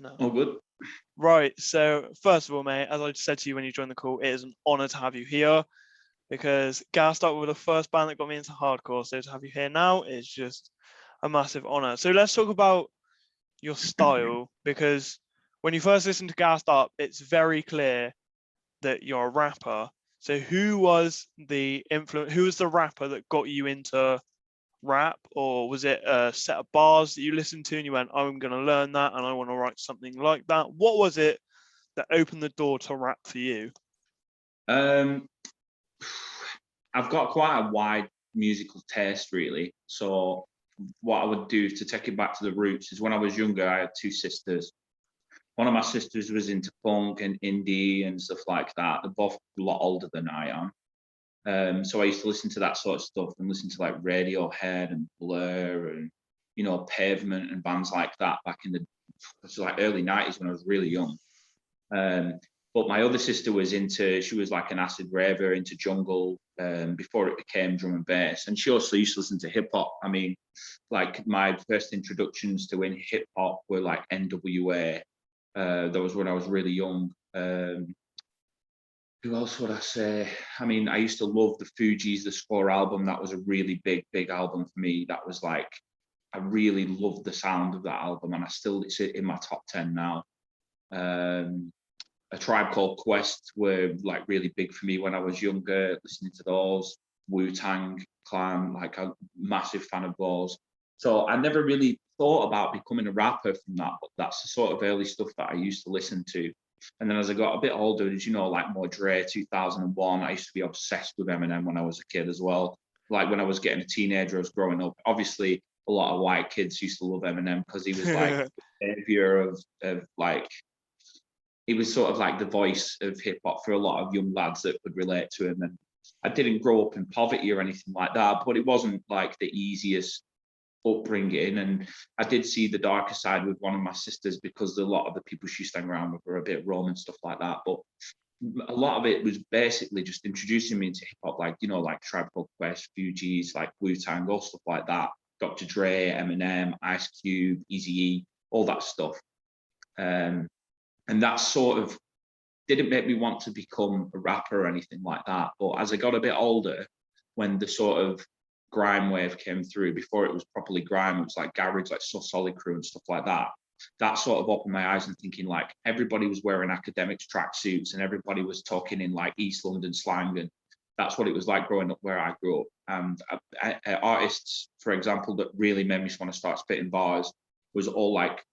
No. All good. Right. So first of all, mate, as I said to you when you joined the call, it is an honour to have you here because Gas started with the first band that got me into hardcore. So to have you here now is just a massive honour. So let's talk about your style because when you first listen to Gassed Up, it's very clear that you're a rapper. So who was the Who was the rapper that got you into rap, or was it a set of bars that you listened to and you went, I'm going to learn that and I want to write something like that? What was it that opened the door to rap for you? Um, I've got quite a wide musical taste, really. So what I would do to take it back to the roots is when I was younger, I had two sisters. One of my sisters was into punk and indie and stuff like that. They're both a lot older than I am. So I used to listen to that sort of stuff and listen to like Radiohead and Blur and Pavement and bands like that back in the like early 90s when I was really young. But my other sister was she was like an acid raver into jungle before it became drum and bass. And she also used to listen to hip hop. I mean, like my first introductions to hip hop were like NWA. That was when I was really young. Who else would I say? I mean, I used to love the Fugees, the Score album. That was a really big album for me. That was like, I really loved the sound of that album, and it's in my top 10 now. A Tribe Called Quest were like really big for me when I was younger, listening to those. Wu-Tang Clan, like a massive fan of those. So I never really thought about becoming a rapper from that, but that's the sort of early stuff that I used to listen to. And then as I got a bit older, as you know, like more Dre, 2001, I used to be obsessed with Eminem when I was a kid as well. Like when I was getting a teenager, I was growing up. Obviously, a lot of white kids used to love Eminem because he was like the savior of like, he was sort of like the voice of hip hop for a lot of young lads that could relate to him. And I didn't grow up in poverty or anything like that, but it wasn't like the easiest upbringing. And I did see the darker side with one of my sisters because a lot of the people she sang around with were a bit wrong and stuff like that. But a lot of it was basically just introducing me into hip hop, like, like Tribe Called Quest, Fugees, like Wu-Tang, all stuff like that. Dr. Dre, Eminem, Ice Cube, Eazy-E, all that stuff. And that sort of didn't make me want to become a rapper or anything like that. But as I got a bit older, when the sort of grime wave came through, before it was properly grime, it was like garage, like So Solid Crew and stuff like that. That sort of opened my eyes and thinking like everybody was wearing academics tracksuits and everybody was talking in like East London slang, and that's what it was like growing up where I grew up. And artists, for example, that really made me want to start spitting bars was all like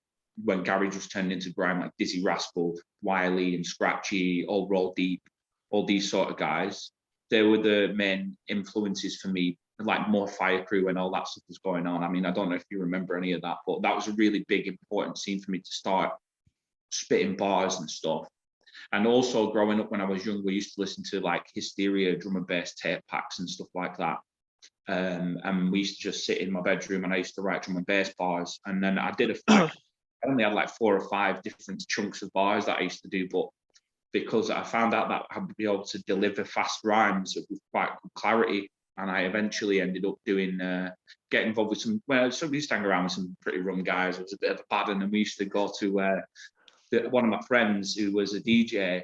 when garage was turned into grime, like Dizzy Rascal, Wiley and Scratchy, all Roll Deep, all these sort of guys. They were the main influences for me, like more Fire Crew and all that stuff was going on. I mean, I don't know if you remember any of that, but that was a really big, important scene for me to start spitting bars and stuff. And also growing up when I was young, we used to listen to like Hysteria, drum and bass tape packs and stuff like that. And we used to just sit in my bedroom and I used to write drum and bass bars. And then I did I only had like 4 or 5 different chunks of bars that I used to do, but because I found out that I'd be able to deliver fast rhymes with quite good clarity, and I eventually ended up doing get involved with so we used to hang around with some pretty rum guys. It was a bit of a bad, and we used to go to one of my friends who was a DJ.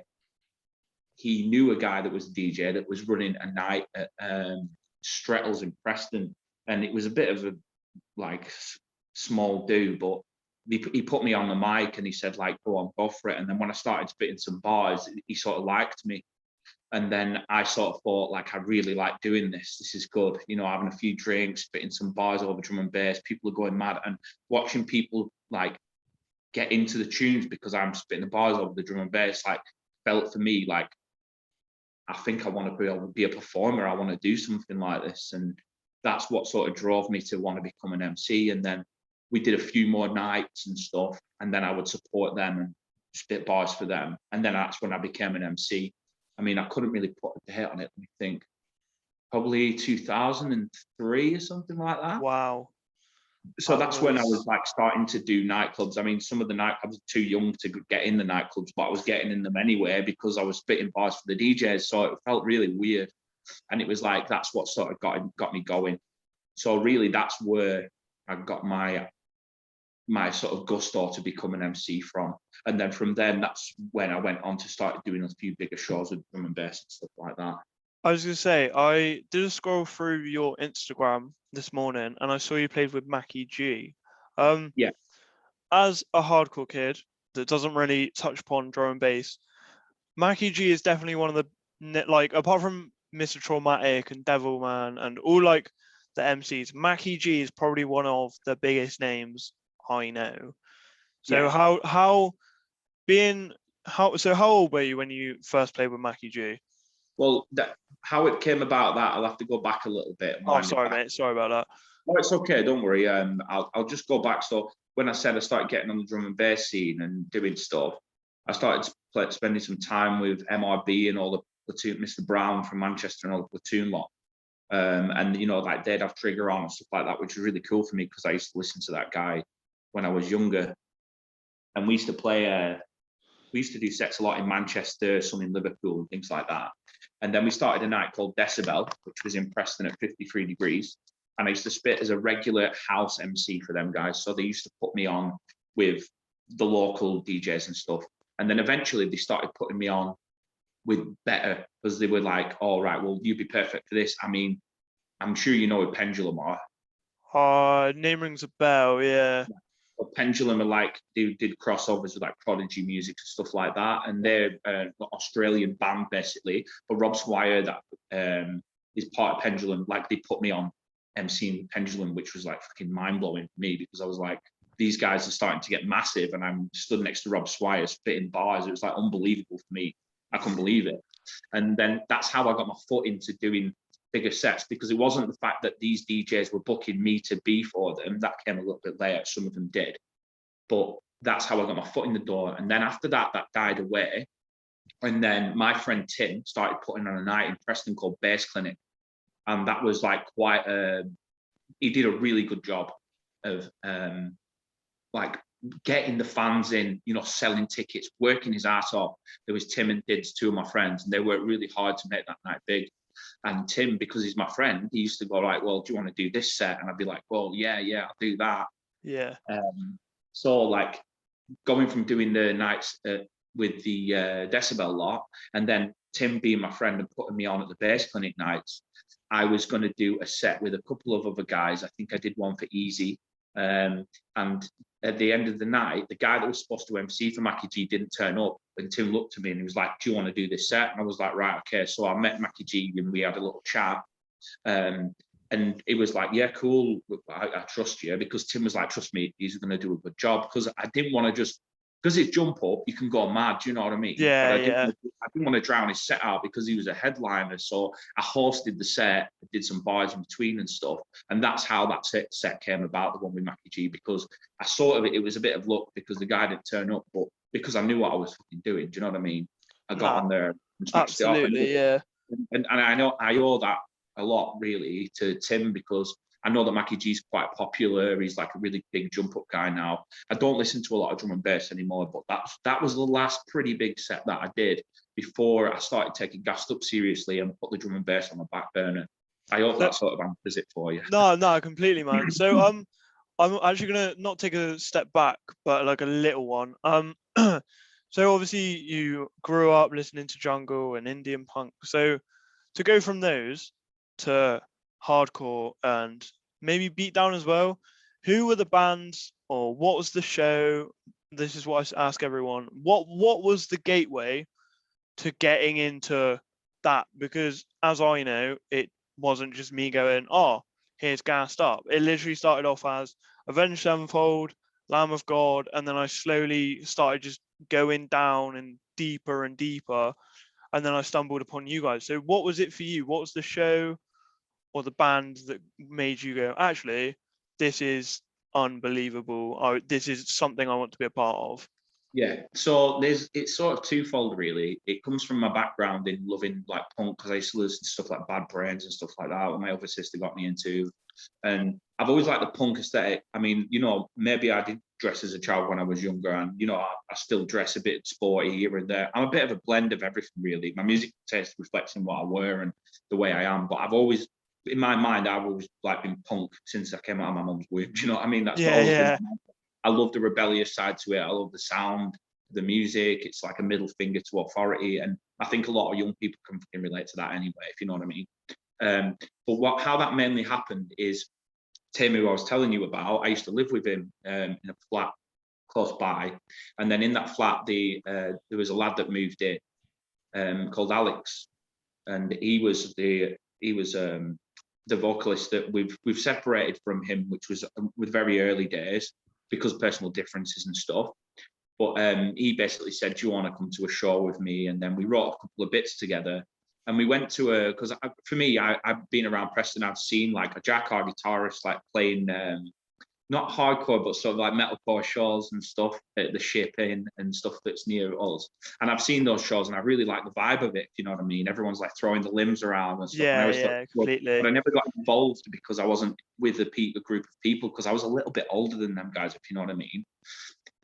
He knew a guy that was a DJ that was running a night at Strettles in Preston, and it was a bit of a like small do, but he put me on the mic and he said like, go on, go for it. And then when I started spitting some bars, he sort of liked me. And then I sort of thought like, I really like doing this. This is good. Having a few drinks, spitting some bars over drum and bass. People are going mad, and watching people like get into the tunes because I'm spitting the bars over the drum and bass, like felt for me like, I think I want to be able to be a performer. I want to do something like this. And that's what sort of drove me to want to become an MC. And then we did a few more nights and stuff, and then I would support them and spit bars for them. And then that's when I became an MC. I mean, I couldn't really put a date on it. I think probably 2003 or something like that. Wow. So that's when I was like starting to do nightclubs. I mean, some of the I was too young to get in the nightclubs, but I was getting in them anyway because I was spitting bars for the DJs. So it felt really weird. And it was like, that's what sort of got me going. So really, that's where I got my my sort of gusto to become an MC from. And then from then, that's when I went on to start doing a few bigger shows with drum and bass and stuff like that. I was gonna say, I did a scroll through your Instagram this morning, and I saw you played with Mackie G. Yeah. As a hardcore kid that doesn't really touch upon drum and bass, Mackie G is definitely one of the, like, apart from Mr. Traumatic and Devilman and all like the MCs, Mackie G is probably one of the biggest names I know. So Yeah. how old were you when you first played with Mackie G? Well, how it came about that, I'll have to go back a little bit. And Oh, wind it sorry, back. mate. Sorry about that. No, it's okay. Don't worry. I'll just go back. So when I said I started getting on the drum and bass scene and doing stuff, I started spending some time with MRB and all the platoon, Mr. Brown from Manchester and all the platoon lot. And you know, like they'd have Trigger on and stuff like that, which was really cool for me because I used to listen to that guy when I was younger. And we used to play. We used to do sets a lot in Manchester, some in Liverpool, and things like that. And then we started a night called Decibel, which was in Preston at 53 degrees. And I used to spit as a regular house MC for them guys. So they used to put me on with the local DJs and stuff. And then eventually they started putting me on with better, because they were like, all right, well, you'd be perfect for this. I mean, I'm sure you know what Pendulum are. Name rings a bell, yeah. Well, Pendulum are like, they did crossovers with like Prodigy music and stuff like that. And they're an Australian band basically. But Rob Swire, that is part of Pendulum, like they put me on MCing Pendulum, which was like fucking mind blowing for me because I was like, these guys are starting to get massive, and I'm stood next to Rob Swire spitting bars. It was like unbelievable for me. I couldn't believe it. And then that's how I got my foot into doing bigger sets, because it wasn't the fact that these DJs were booking me to be for them. That came a little bit later. Some of them did. But that's how I got my foot in the door. And then after that, that died away. And then my friend Tim started putting on a night in Preston called Bass Clinic. And that was like quite he did a really good job of like getting the fans in, you know, selling tickets, working his ass off. There was Tim and Dids, two of my friends, and they worked really hard to make that night big. And Tim, because he's my friend, he used to go like, well, do you want to do this set? And I'd be like, well, yeah, I'll do that. Yeah. So like going from doing the nights with the Decibel lot, and then Tim being my friend and putting me on at the Bass Clinic nights, I was going to do a set with a couple of other guys. I think I did one for Easy. And at the end of the night, the guy that was supposed to MC for Mackie G didn't turn up. And Tim looked at me and he was like, do you want to do this set? And I was like, right, okay. So I met Mackie G and we had a little chat. And it was like, yeah, cool. I trust you, because Tim was like, trust me, he's going to do a good job. Because I didn't want to just, because it's jump up, you can go mad. Do you know what I mean? Yeah, but I yeah. didn't want to drown his set out because he was a headliner. So I hosted the set, did some bars in between and stuff. And that's how that set came about, the one with Mackie G, because I sort of, it was a bit of luck because the guy didn't turn up, but because I knew what I was fucking doing. Do you know what I mean? I got on there and smashed it off. Absolutely, yeah. And I know I owe that a lot really to Tim, because I know that Mackie G's quite popular. He's like a really big jump up guy now. I don't listen to a lot of drum and bass anymore, but that was the last pretty big set that I did before I started taking Gassed Up seriously and put the drum and bass on the back burner. I hope that sort of answers it for you. No, completely, man. So I'm actually gonna not take a step back, but like a little one. So obviously you grew up listening to jungle and Indian punk. So to go from those to hardcore and maybe beatdown as well, who were the bands or what was the show? This is what I ask everyone. What was the gateway to getting into that? Because as I know, it wasn't just me going, oh, here's Gassed Up. It literally started off as Avenged Sevenfold, Lamb of God, and then I slowly started just going down and deeper, and then I stumbled upon you guys. So what was it for you? What was the show or the band that made you go, actually, this is unbelievable. This is something I want to be a part of? Yeah, so it's sort of twofold really. It comes from my background in loving like punk, because I used to listen to stuff like Bad Brains and stuff like that, what my other sister got me into. And I've always liked the punk aesthetic. I mean, you know, maybe I did dress as a child when I was younger, and you know, I still dress a bit sporty here and there. I'm a bit of a blend of everything really. My music taste reflects in what I wear and the way I am, but I've always, in my mind, I've always like been punk since I came out of my mum's womb. Do you know what I mean? That's Yeah, always been yeah. I love the rebellious side to it. I love the sound, the music. It's like a middle finger to authority, and I think a lot of young people can relate to that anyway, if you know what I mean. But how that mainly happened is Tim, who I was telling you about, I used to live with him in a flat close by, and then in that flat, there was a lad that moved in called Alex, and he was the vocalist that we've separated from him, which was with very early days because personal differences and stuff. But he basically said, "Do you want to come to a show with me?" And then we wrote a couple of bits together. And we went to because for me, I've been around Preston. I've seen like a jackknife guitarist like playing not hardcore, but sort of like metalcore shows and stuff at the Ship Inn and stuff that's near us. And I've seen those shows, and I really like the vibe of it. If you know what I mean? Everyone's like throwing the limbs around and stuff. Yeah, and yeah, completely. But I never got involved because I wasn't with a group of people, because I was a little bit older than them guys, if you know what I mean.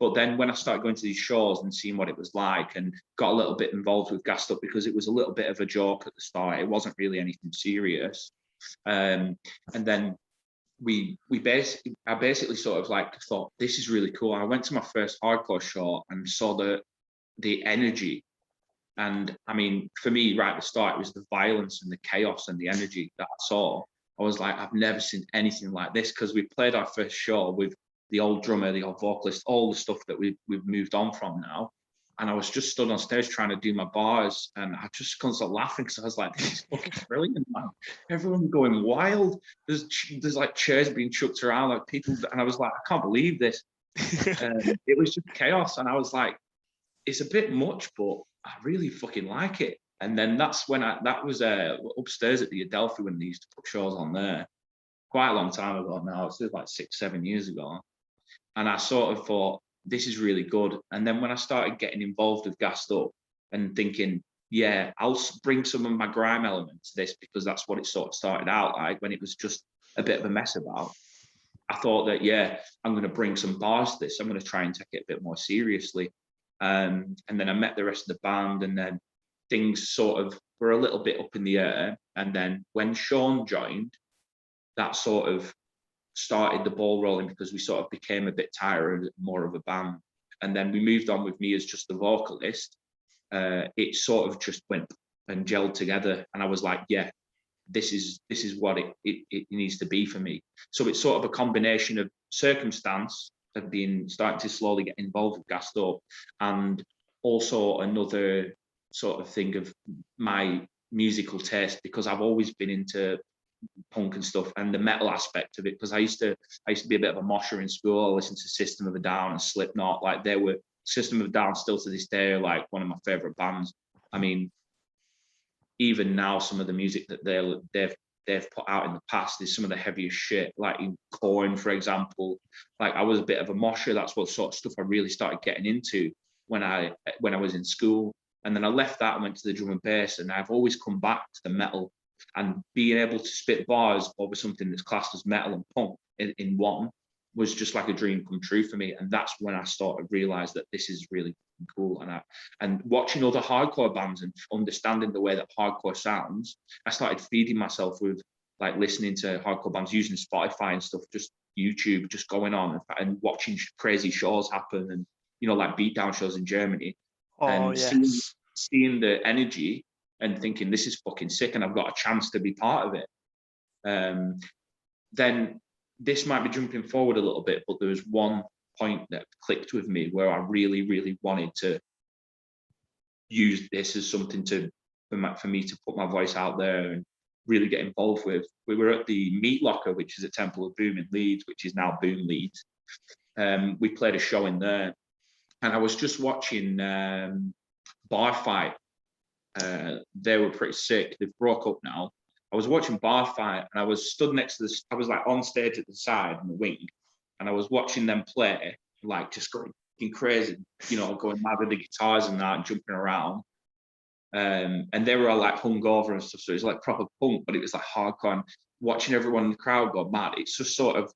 But then when I started going to these shows and seeing what it was like, and got a little bit involved with Gassed Up, because it was a little bit of a joke at the start. It wasn't really anything serious. And then I basically sort of like thought, this is really cool. I went to my first hardcore show and saw the energy. And I mean, for me, right at the start, it was the violence and the chaos and the energy that I saw. I was like, I've never seen anything like this, because we played our first show with the old drummer, the old vocalist, all the stuff that we've moved on from now. And I was just stood on stage trying to do my bars, and I just couldn't stop laughing, because I was like, this is fucking brilliant, man. Everyone's going wild. There's like chairs being chucked around, like people, and I was like, I can't believe this. It was just chaos, and I was like, it's a bit much, but I really fucking like it. And then that's when that was upstairs at the Adelphi, when they used to put shows on there, quite a long time ago now. It's like 6-7 years ago. And I sort of thought, this is really good. And then when I started getting involved with Gassed Up and thinking, yeah, I'll bring some of my grime element to this, because that's what it sort of started out like, when it was just a bit of a mess about. I thought that, yeah, I'm going to bring some bars to this. I'm going to try and take it a bit more seriously. And then I met the rest of the band, and then things sort of were a little bit up in the air. And then when Sean joined, that sort of started the ball rolling, because we sort of became a bit tighter and more of a band. And then we moved on with me as just the vocalist. It sort of just went and gelled together, and I was like, yeah, this is what it needs to be for me. So it's sort of a combination of circumstance of starting to slowly get involved with Gassed Up, and also another sort of thing of my musical taste, because I've always been into punk and stuff, and the metal aspect of it, because I used to be a bit of a mosher in school. I listened to System of a Down and Slipknot. Like, they were System of a Down still to this day are like one of my favorite bands. I mean, even now, some of the music that they've put out in the past is some of the heaviest shit, like in Korn, for example. Like, I was a bit of a mosher. That's what sort of stuff I really started getting into when I was in school. And then I left that and went to the drum and bass, and I've always come back to the metal. And being able to spit bars over something that's classed as metal and punk in one was just like a dream come true for me. And that's when I started to realize that this is really cool. And watching other hardcore bands and understanding the way that hardcore sounds, I started feeding myself with like listening to hardcore bands, using Spotify and stuff, just YouTube, just going on and watching crazy shows happen, and, you know, like beatdown shows in Germany. Oh, And yes. seeing the energy and thinking, this is fucking sick, and I've got a chance to be part of it. Then this might be jumping forward a little bit, but there was one point that clicked with me where I really, really wanted to use this as something for me to put my voice out there and really get involved with. We were at the Meat Locker, which is a Temple of Boom in Leeds, which is now Boom Leeds. We played a show in there, and I was just watching Bar Fight. They were pretty sick. They've broke up now. I was watching Bar Fight, and I was stood next to this. I was like on stage at the side in the wing, and I was watching them play, like just going crazy, you know, going mad with the guitars and that, and jumping around. And they were all like hungover and stuff, so it was like proper punk, but it was like hardcore. And watching everyone in the crowd go mad, it's just sort of,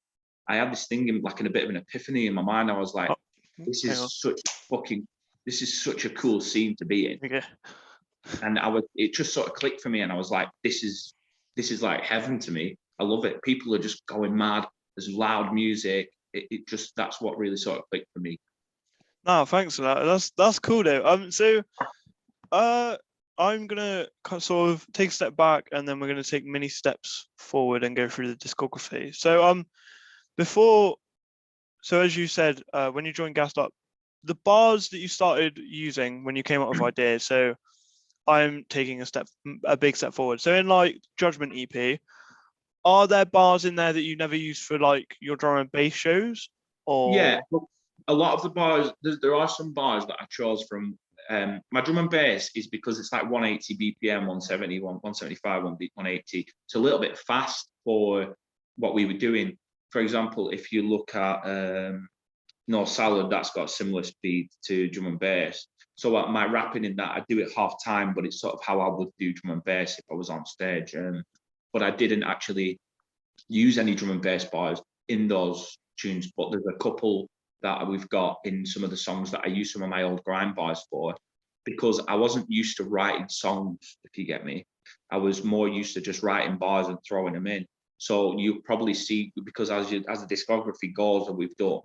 I had this thing in a bit of an epiphany in my mind. I was like, this is such a cool scene to be in. Okay. And it just sort of clicked for me, and I was like, this is like heaven to me. I love it. People are just going mad. There's loud music. it just, that's what really sort of clicked for me. No, thanks for that. That's cool though. So I'm gonna sort of take a step back, and then we're gonna take many steps forward and go through the discography. So before, so as you said, when you joined Gassed Up, the bars that you started using when you came up with ideas. So I'm taking a big step forward. So in like Judgment EP, are there bars in there that you never used for like your drum and bass shows? Yeah, Or look, a lot of the bars, there are some bars that I chose from. My drum and bass is because it's like 180 BPM, 170, 175, 180. It's a little bit fast for what we were doing. For example, if you look at No Salad, that's got a similar speed to drum and bass. So my rapping in that, I do it half time, but it's sort of how I would do drum and bass if I was on stage. But I didn't actually use any drum and bass bars in those tunes, but there's a couple that we've got in some of the songs that I use some of my old grind bars for, because I wasn't used to writing songs, if you get me. I was more used to just writing bars and throwing them in. So you probably see, because as the discography goes that we've done,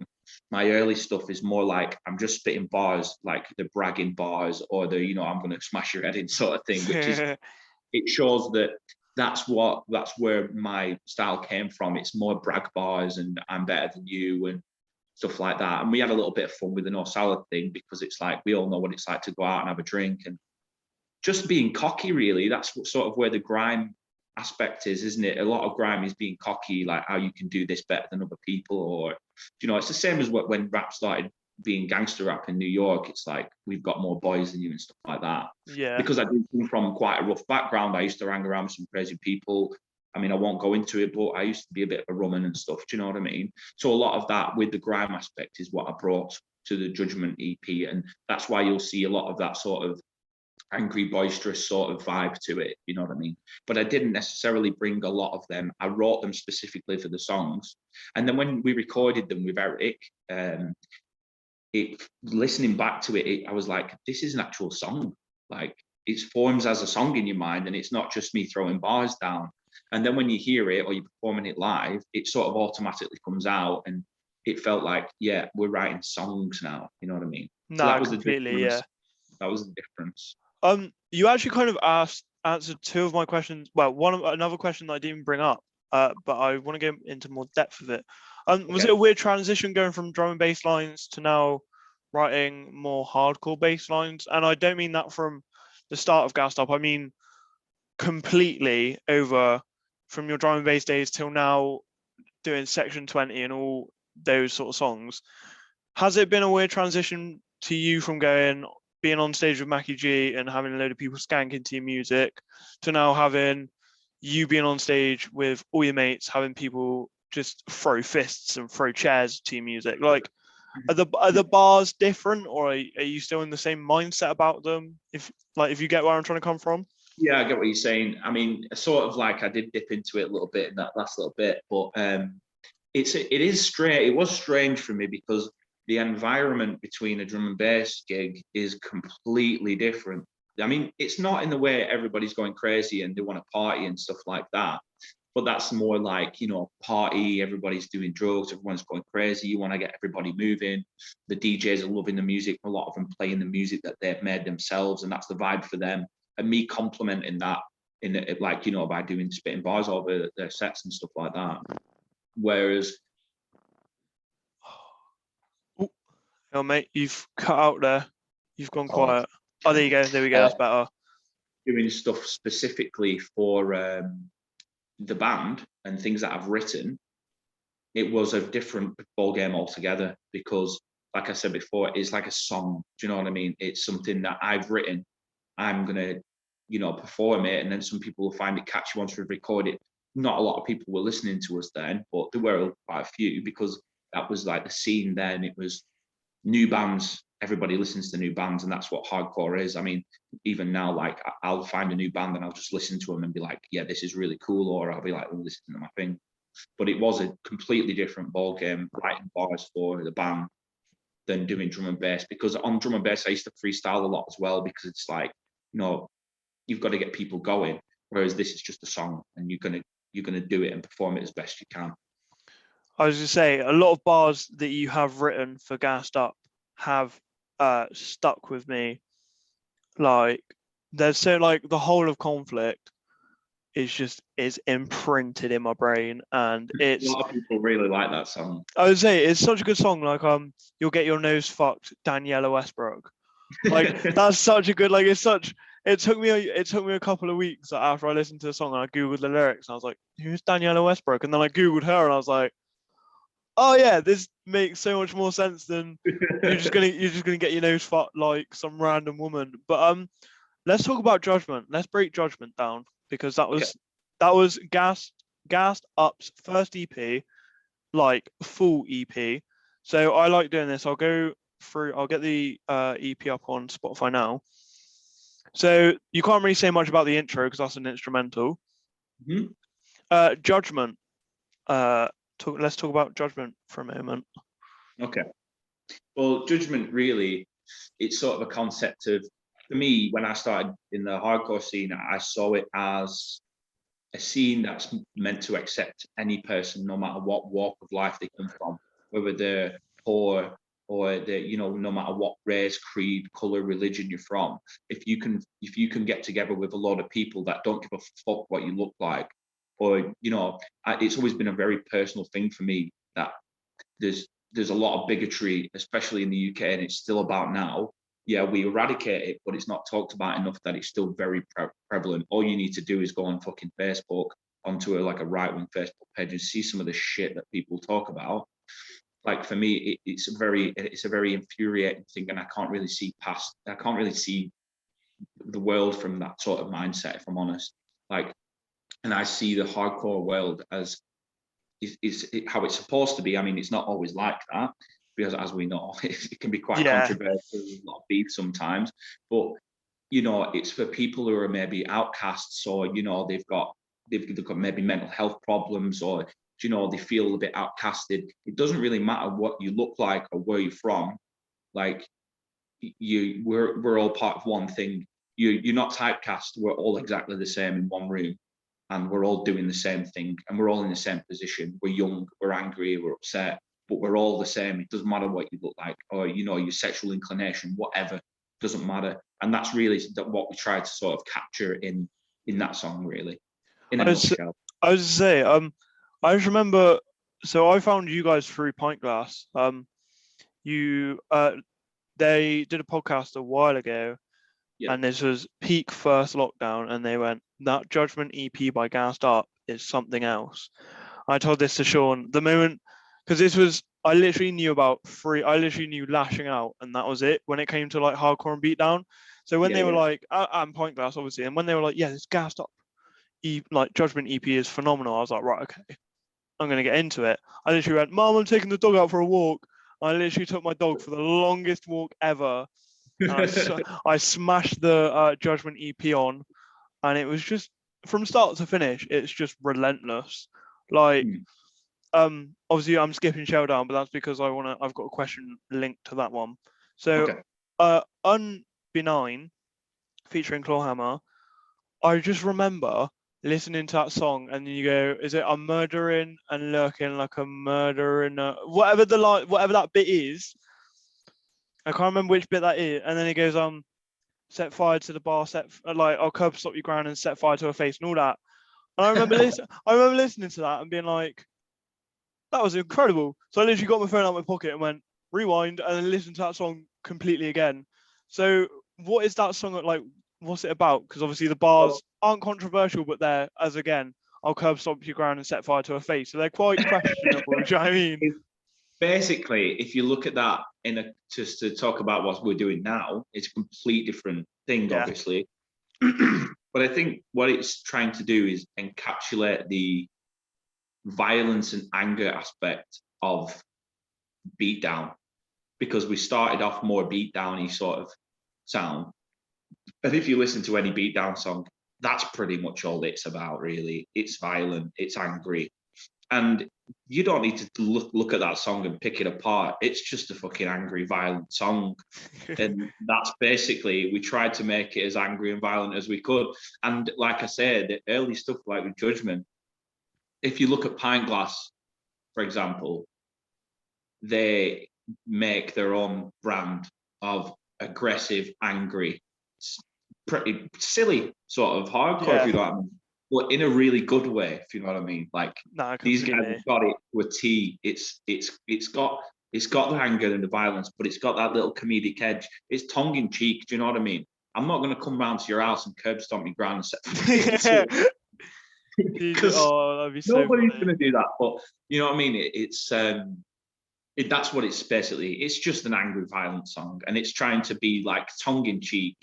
my early stuff is more like I'm just spitting bars, like the bragging bars or the, I'm going to smash your head in sort of thing, which is, it shows that that's where my style came from. It's more brag bars and I'm better than you and stuff like that. And we had a little bit of fun with the No Salad thing, because it's like we all know what it's like to go out and have a drink and just being cocky, really. That's sort of where the grime aspect is, isn't it? A lot of grime is being cocky, like how you can do this better than other people, or it's the same as when rap started being gangster rap in New York. It's like, we've got more boys than you and stuff like that. yeah, Because I do come from quite a rough background. I used to hang around with some crazy people. I mean, I won't go into it, but I used to be a bit of a rumman and stuff. Do you know what I mean? So a lot of that with the grime aspect is what I brought to the Judgment EP, and that's why you'll see a lot of that sort of angry, boisterous sort of vibe to it, you know what I mean? But I didn't necessarily bring a lot of them. I wrote them specifically for the songs. And then when we recorded them with Eric, listening back to it, I was like, this is an actual song. Like, it forms as a song in your mind, and it's not just me throwing bars down. And then when you hear it or you're performing it live, it sort of automatically comes out, and it felt like, yeah, we're writing songs now, you know what I mean? So no, that was the completely, yeah. difference. That was the difference. You actually kind of answered two of my questions. Well, another question that I didn't bring up, but I want to go into more depth of it. Was it a weird transition going from drum and bass lines to now writing more hardcore bass lines? And I don't mean that from the start of Gassed Up. I mean completely over from your drum and bass days till now, doing Section 20 and all those sort of songs. Has it been a weird transition to you from being on stage with Mackie G and having a load of people skanking to your music, to now having you being on stage with all your mates, having people just throw fists and throw chairs to your music? Like, are the bars different, or are you still in the same mindset about them? If you get where I'm trying to come from? Yeah, I get what you're saying. I mean, sort of like I did dip into it a little bit in that last little bit, but it is strange. It was strange for me because the environment between a drum and bass gig is completely different. I mean, it's not in the way everybody's going crazy and they want to party and stuff like that, but that's more like, party, everybody's doing drugs, everyone's going crazy, you want to get everybody moving. The DJs are loving the music, a lot of them playing the music that they've made themselves, and that's the vibe for them. And me complimenting that in it, like, by doing spitting bars over their sets and stuff like that. Whereas, Oh, mate, you've cut out there. You've gone quiet. Oh, there you go. There we go. That's better. doing stuff specifically for the band and things that I've written, it was a different ball game altogether, because, like I said before, it's like a song. Do you know what I mean? It's something that I've written. I'm gonna, perform it, and then some people will find it catchy once we've recorded it. Not a lot of people were listening to us then, but there were quite a few, because that was like the scene then. It was new bands. Everybody listens to new bands, and that's what hardcore is. I mean, even now, like, I'll find a new band and I'll just listen to them and be like, yeah, this is really cool, or I'll be like, oh, listen to my thing. But it was a completely different ball game writing bars for the band than doing drum and bass, because on drum and bass I used to freestyle a lot as well, because it's like, you've got to get people going, whereas this is just a song and you're gonna do it and perform it as best you can. I was going to say, a lot of bars that you have written for Gassed Up have stuck with me. Like, there's so, like, the whole of Conflict is imprinted in my brain, and A it's, lot of people really like that song. I would say, it's such a good song. Like, you'll get your nose fucked, Daniela Westbrook. Like, that's such a good, like, it's such, it took me a couple of weeks after I listened to the song and I Googled the lyrics and I was like, who's Daniela Westbrook? And then I Googled her and I was like, oh yeah, this makes so much more sense than you're just gonna get your nose fucked like some random woman. But let's talk about Judgment. Let's break Judgment down because that Okay. was Gassed Up's first EP, like full EP. So I like doing this. I'll go through. I'll get the EP up on Spotify now. So you can't really say much about the intro because that's an instrumental. Mhm. Judgment. Let's talk about Judgment for a moment. Okay. Well, Judgment really, it's sort of a concept of, for me, when I started in the hardcore scene, I saw it as a scene that's meant to accept any person, no matter what walk of life they come from, whether they're poor or they, no matter what race, creed, color, religion you're from. If you can get together with a lot of people that don't give a fuck what you look like, or it's always been a very personal thing for me that there's a lot of bigotry, especially in the UK, and it's still about now. Yeah, we eradicate it, but it's not talked about enough that it's still very prevalent. All you need to do is go on fucking Facebook, onto a right-wing Facebook page, and see some of the shit that people talk about. Like, for me, it's a very infuriating thing, and I can't really see the world from that sort of mindset, if I'm honest. Like, and I see the hardcore world as how it's supposed to be. I mean, it's not always like that, because, as we know, it can be quite Yeah. controversial, a lot of beef sometimes. But it's for people who are maybe outcasts, or they've got maybe mental health problems, or they feel a bit outcasted. It doesn't really matter what you look like or where you're from. Like, we're all part of one thing. You're not typecast. We're all exactly the same in one room, and we're all doing the same thing, and we're all in the same position. We're young, we're angry, we're upset, but we're all the same. It doesn't matter what you look like, or your sexual inclination, whatever, doesn't matter. And that's really what we try to sort of capture in that song, really, in a nutshell. I was to say, I just remember. So I found you guys through Pint Glass. You they did a podcast a while ago, Yeah. and this was peak first lockdown, and they went, that Judgment EP by Gassed Up is something else. I told this to Sean the moment, because I literally knew Lashing Out, and that was it when it came to like hardcore and beatdown. So when they were like, and Point Glass obviously, and when they were like, yeah, this Gassed Up like Judgment EP is phenomenal, I was like, right, okay, I'm gonna get into it. I literally went, Mom, I'm taking the dog out for a walk. I literally took my dog for the longest walk ever. And I smashed the Judgment EP on, and it was just, from start to finish, it's just relentless. Like, obviously I'm skipping Shelldown, but that's because I've got a question linked to that one. So, Okay. Unbenign, featuring Clawhammer, I just remember listening to that song, and you go, is it I'm murdering and lurking like a murder in a whatever that bit is. I can't remember which bit that is. And then he goes, set fire to the bar, I'll curb stop your ground and set fire to her face and all that. And I remember listening to that and being like, that was incredible. So I literally got my phone out of my pocket and went rewind and then listened to that song completely again. So what is that song like? What's it about? Because obviously the bars aren't controversial, but they're, as again, I'll curb stomp your ground and set fire to her face. So they're quite questionable. Do you know what I mean? Basically, if you look at that just to talk about what we're doing now, it's a complete different thing, obviously. But I think what it's trying to do is encapsulate the violence and anger aspect of beatdown, because we started off more beatdowny sort of sound. And if you listen to any beatdown song, that's pretty much all it's about, really. It's violent, it's angry. And you don't need to look at that song and pick it apart. It's just a fucking angry, violent song. And that's basically, we tried to make it as angry and violent as we could. And like I said, the early stuff like with Judgment, if you look at Pint Glass, for example, they make their own brand of aggressive, angry, pretty silly sort of hardcore, if Yeah. you know what I mean. But in a really good way, if you know what I mean. Like No, these guys completely. have got it to a T. It's got the anger and the violence, but it's got that little comedic edge. It's tongue in cheek. Do you know what I mean? I'm not going to come round to your house and curb stomp your ground and set fire to it, because Oh, that'd be so nobody's funny. going to do that. But you know what I mean? That's what it's basically. It's just an angry, violent song, and it's trying to be like tongue in cheek.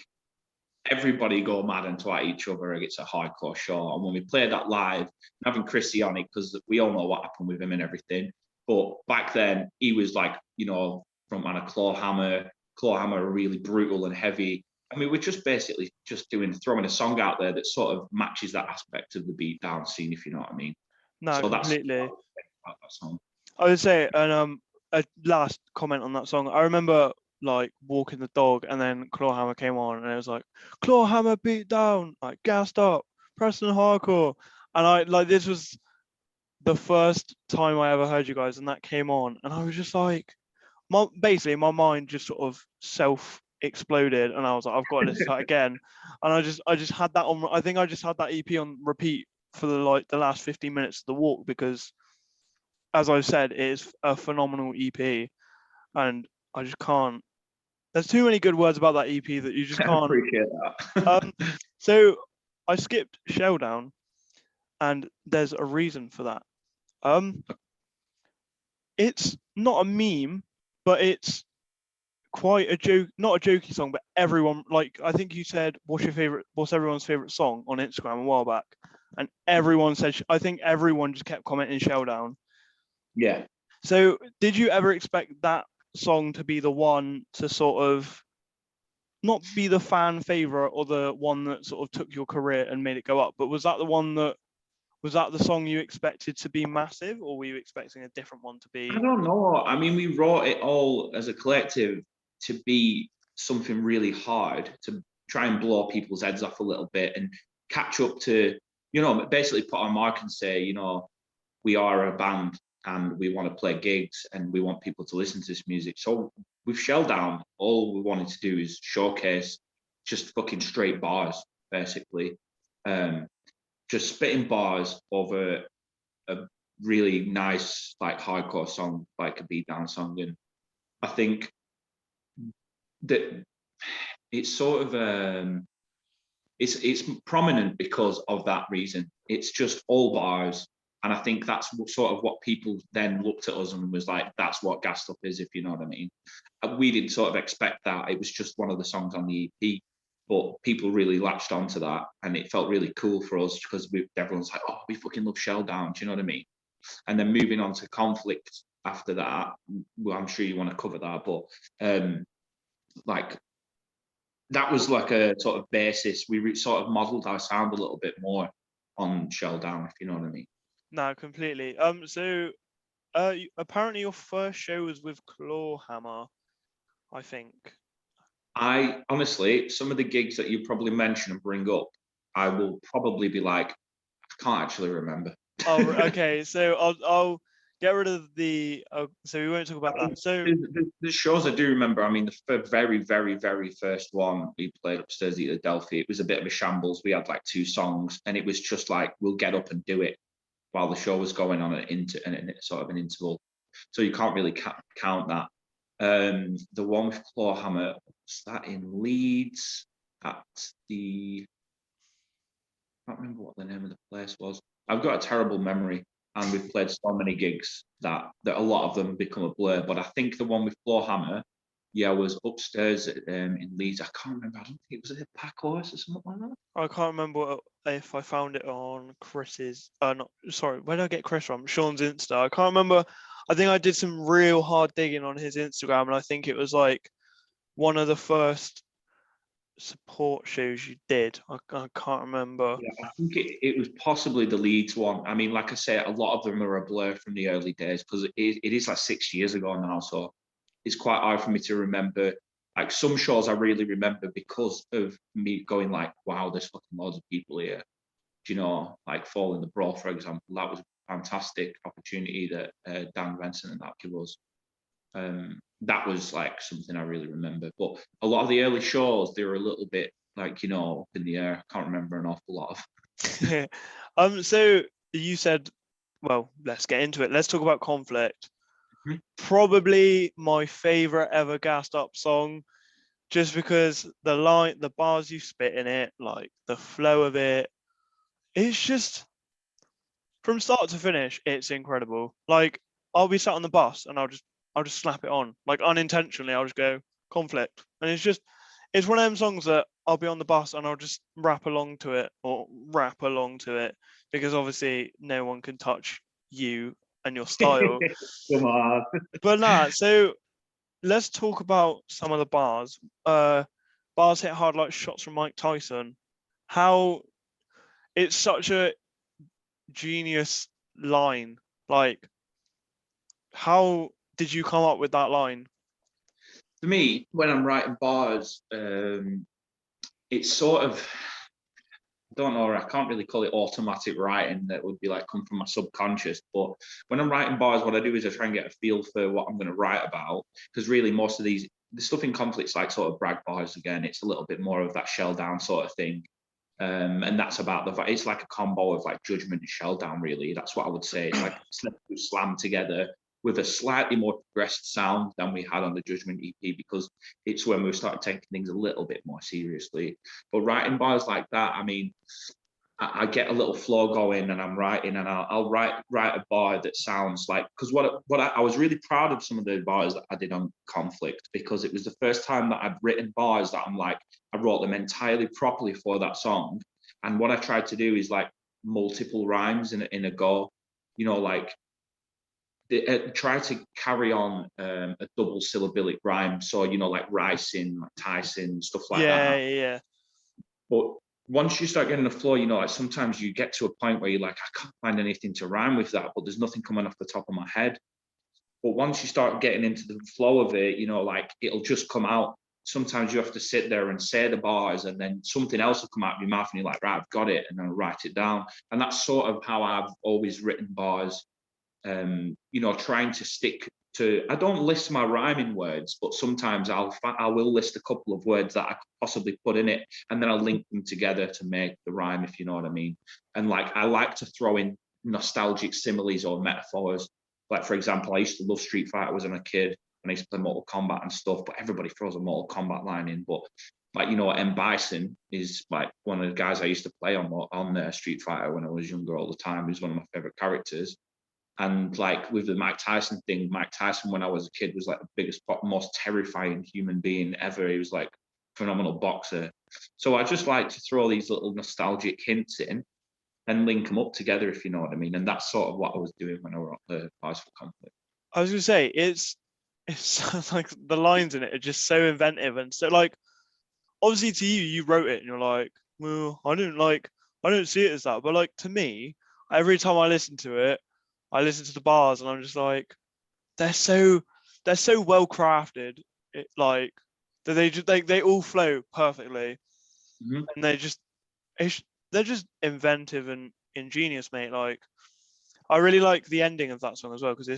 Everybody go mad and twat each other. It's a hardcore show, and when we play that live, having Chrissy on it, because we all know what happened with him and everything. But back then, he was like, frontman of Clawhammer. Clawhammer are really brutal and heavy. I mean, we're just basically just throwing a song out there that sort of matches that aspect of the beatdown scene, if you know what I mean. No, So that's completely. about that song. I would say, and a last comment on that song. I remember like walking the dog, and then Clawhammer came on, and it was like Clawhammer beat down, like gassed up, Preston hardcore, and I like this was the first time I ever heard you guys, and that came on, and I was just like, basically my mind just sort of self exploded, and I was like, I've got to listen to that again, and I just had that on. I think I just had that EP on repeat for the last 15 minutes of the walk, because as I've said, it is a phenomenal EP, and I just can't. There's too many good words about that EP that you just I can't. appreciate that. So I skipped Shelldown, and there's a reason for that. It's not a meme, but it's quite a joke, not a jokey song, but everyone, like, I think you said, what's everyone's favorite song on Instagram a while back, and everyone said, I think everyone just kept commenting Shelldown. Yeah. So did you ever expect that song to be the one to sort of not be the fan favorite or the one that sort of took your career and made it go up, but was that the song you expected to be massive, or were you expecting a different one to I be? don't know. I mean, we wrote it all as a collective to be something really hard, to try and blow people's heads off a little bit and catch up to, basically put our mark and say, we are a band and we want to play gigs and we want people to listen to this music. So with Shelldown, all we wanted to do is showcase just fucking straight bars, basically. Just spitting bars over a really nice, like, hardcore song, like a beatdown song. And I think that it's sort of it's prominent because of that reason. It's just all bars, and I think that's sort of what people then looked at us and was like, that's what Gassed Up is, if you know what I mean. We didn't sort of expect that. It was just one of the songs on the EP, but people really latched onto that, and it felt really cool for us because everyone's like, oh, we fucking love Shelldown, do you know what I mean? And then moving on to Conflict after that, well, I'm sure you want to cover that, but like, that was like a sort of basis. We sort of modelled our sound a little bit more on Shelldown, if you know what I mean. No, completely. So apparently your first show was with Clawhammer, I think. I honestly, some of the gigs that you probably mention and bring up, I will probably be like, I can't actually remember. Oh, okay. So I'll get rid of the. So we won't talk about that. So the shows I do remember. I mean, the very, very, very first one we played upstairs at the Delphi, it was a bit of a shambles. We had like 2 songs, and it was just like, we'll get up and do it while the show was going on sort of an interval. So you can't really count that. The one with Clawhammer, was that in Leeds at the, I can't remember what the name of the place was. I've got a terrible memory, and we've played so many gigs that a lot of them become a blur. But I think the one with Clawhammer, was upstairs in Leeds. I can't remember. I don't think it was a Pack Horse or something like that. I can't remember if I found it on Chris's. Not sorry. Where did I get Chris from? Sean's Insta. I can't remember. I think I did some real hard digging on his Instagram, and I think it was like one of the first support shows you did. I can't remember. Yeah, I think it was possibly the Leeds one. I mean, like I say, a lot of them are a blur from the early days because it is like 6 years ago now. So it's quite hard for me to remember. Like, some shows I really remember because of me going like, wow, there's fucking loads of people here. Do you know, like Fall in the Brawl, for example, that was fantastic opportunity that Dan Benson and that gave us. That was like something I really remember. But a lot of the early shows, they were a little bit like, you know, up in the air. I can't remember an awful lot of. So you said, well, let's get into it. Let's talk about Conflict. Mhm. Probably my favorite ever gassed up song, just because the bars you spit in it, like the flow of it, it's just from start to finish, it's incredible. Like I'll be sat on the bus and I'll just slap it on, like unintentionally. I'll just go Conflict, and it's one of them songs that I'll be on the bus and I'll just rap along to it because obviously no one can touch you and your style. Come on. But nah, so let's talk about some of the bars. Bars hit hard like shots from Mike Tyson. How it's such a genius line. Like, how did you come up with that line? For me, when I'm writing bars, it's sort of, I don't know, I can't really call it automatic writing. That would be like come from my subconscious. But when I'm writing bars, what I do is I try and get a feel for what I'm going to write about. Because really, most of the stuff in Conflict's like sort of brag bars again. It's a little bit more of that shell down sort of thing. And that's about it's like a combo of like Judgment and Shell Down, really. That's what I would say. It's like slammed together with a slightly more progressed sound than we had on the Judgment EP, because it's when we started taking things a little bit more seriously. But writing bars like that, I mean, I get a little flow going and I'm writing, and I'll write a bar that sounds like, because I was really proud of some of the bars that I did on Conflict, because it was the first time that I'd written bars that I'm like, I wrote them entirely properly for that song. And what I tried to do is like multiple rhymes in a go, you know, like try to carry on a double syllabic rhyme. So, you know, like Ricing, like Tyson, stuff like that. Yeah. But once you start getting the flow, you know, like sometimes you get to a point where you're like, I can't find anything to rhyme with that, but there's nothing coming off the top of my head. But once you start getting into the flow of it, you know, like it'll just come out. Sometimes you have to sit there and say the bars, and then something else will come out of your mouth and you're like, right, I've got it, and then write it down. And that's sort of how I've always written bars. You know, trying to stick to, I don't list my rhyming words, but sometimes I will list a couple of words that I could possibly put in it, and then I'll link them together to make the rhyme, if you know what I mean. And like, I like to throw in nostalgic similes or metaphors. Like, for example, I used to love Street Fighter when I was a kid, and I used to play Mortal Kombat and stuff, but everybody throws a Mortal Kombat line in. But like, you know, M. Bison is like one of the guys I used to play on Street Fighter when I was younger all the time. He's one of my favorite characters. And like with the Mike Tyson thing, Mike Tyson, when I was a kid, was like the biggest, most terrifying human being ever. He was like a phenomenal boxer. So I just like to throw these little nostalgic hints in and link them up together, if you know what I mean. And that's sort of what I was doing when I wrote the Bars for Conflict. I was gonna say it's like the lines in it are just so inventive, and so like obviously to you wrote it and you're like, well, I don't see it as that, but like to me, every time I listen to it, I listen to the bars and I'm just like, they're so well crafted. It like that they all flow perfectly, and they're just inventive and ingenious, mate. Like I really like the ending of that song as well, because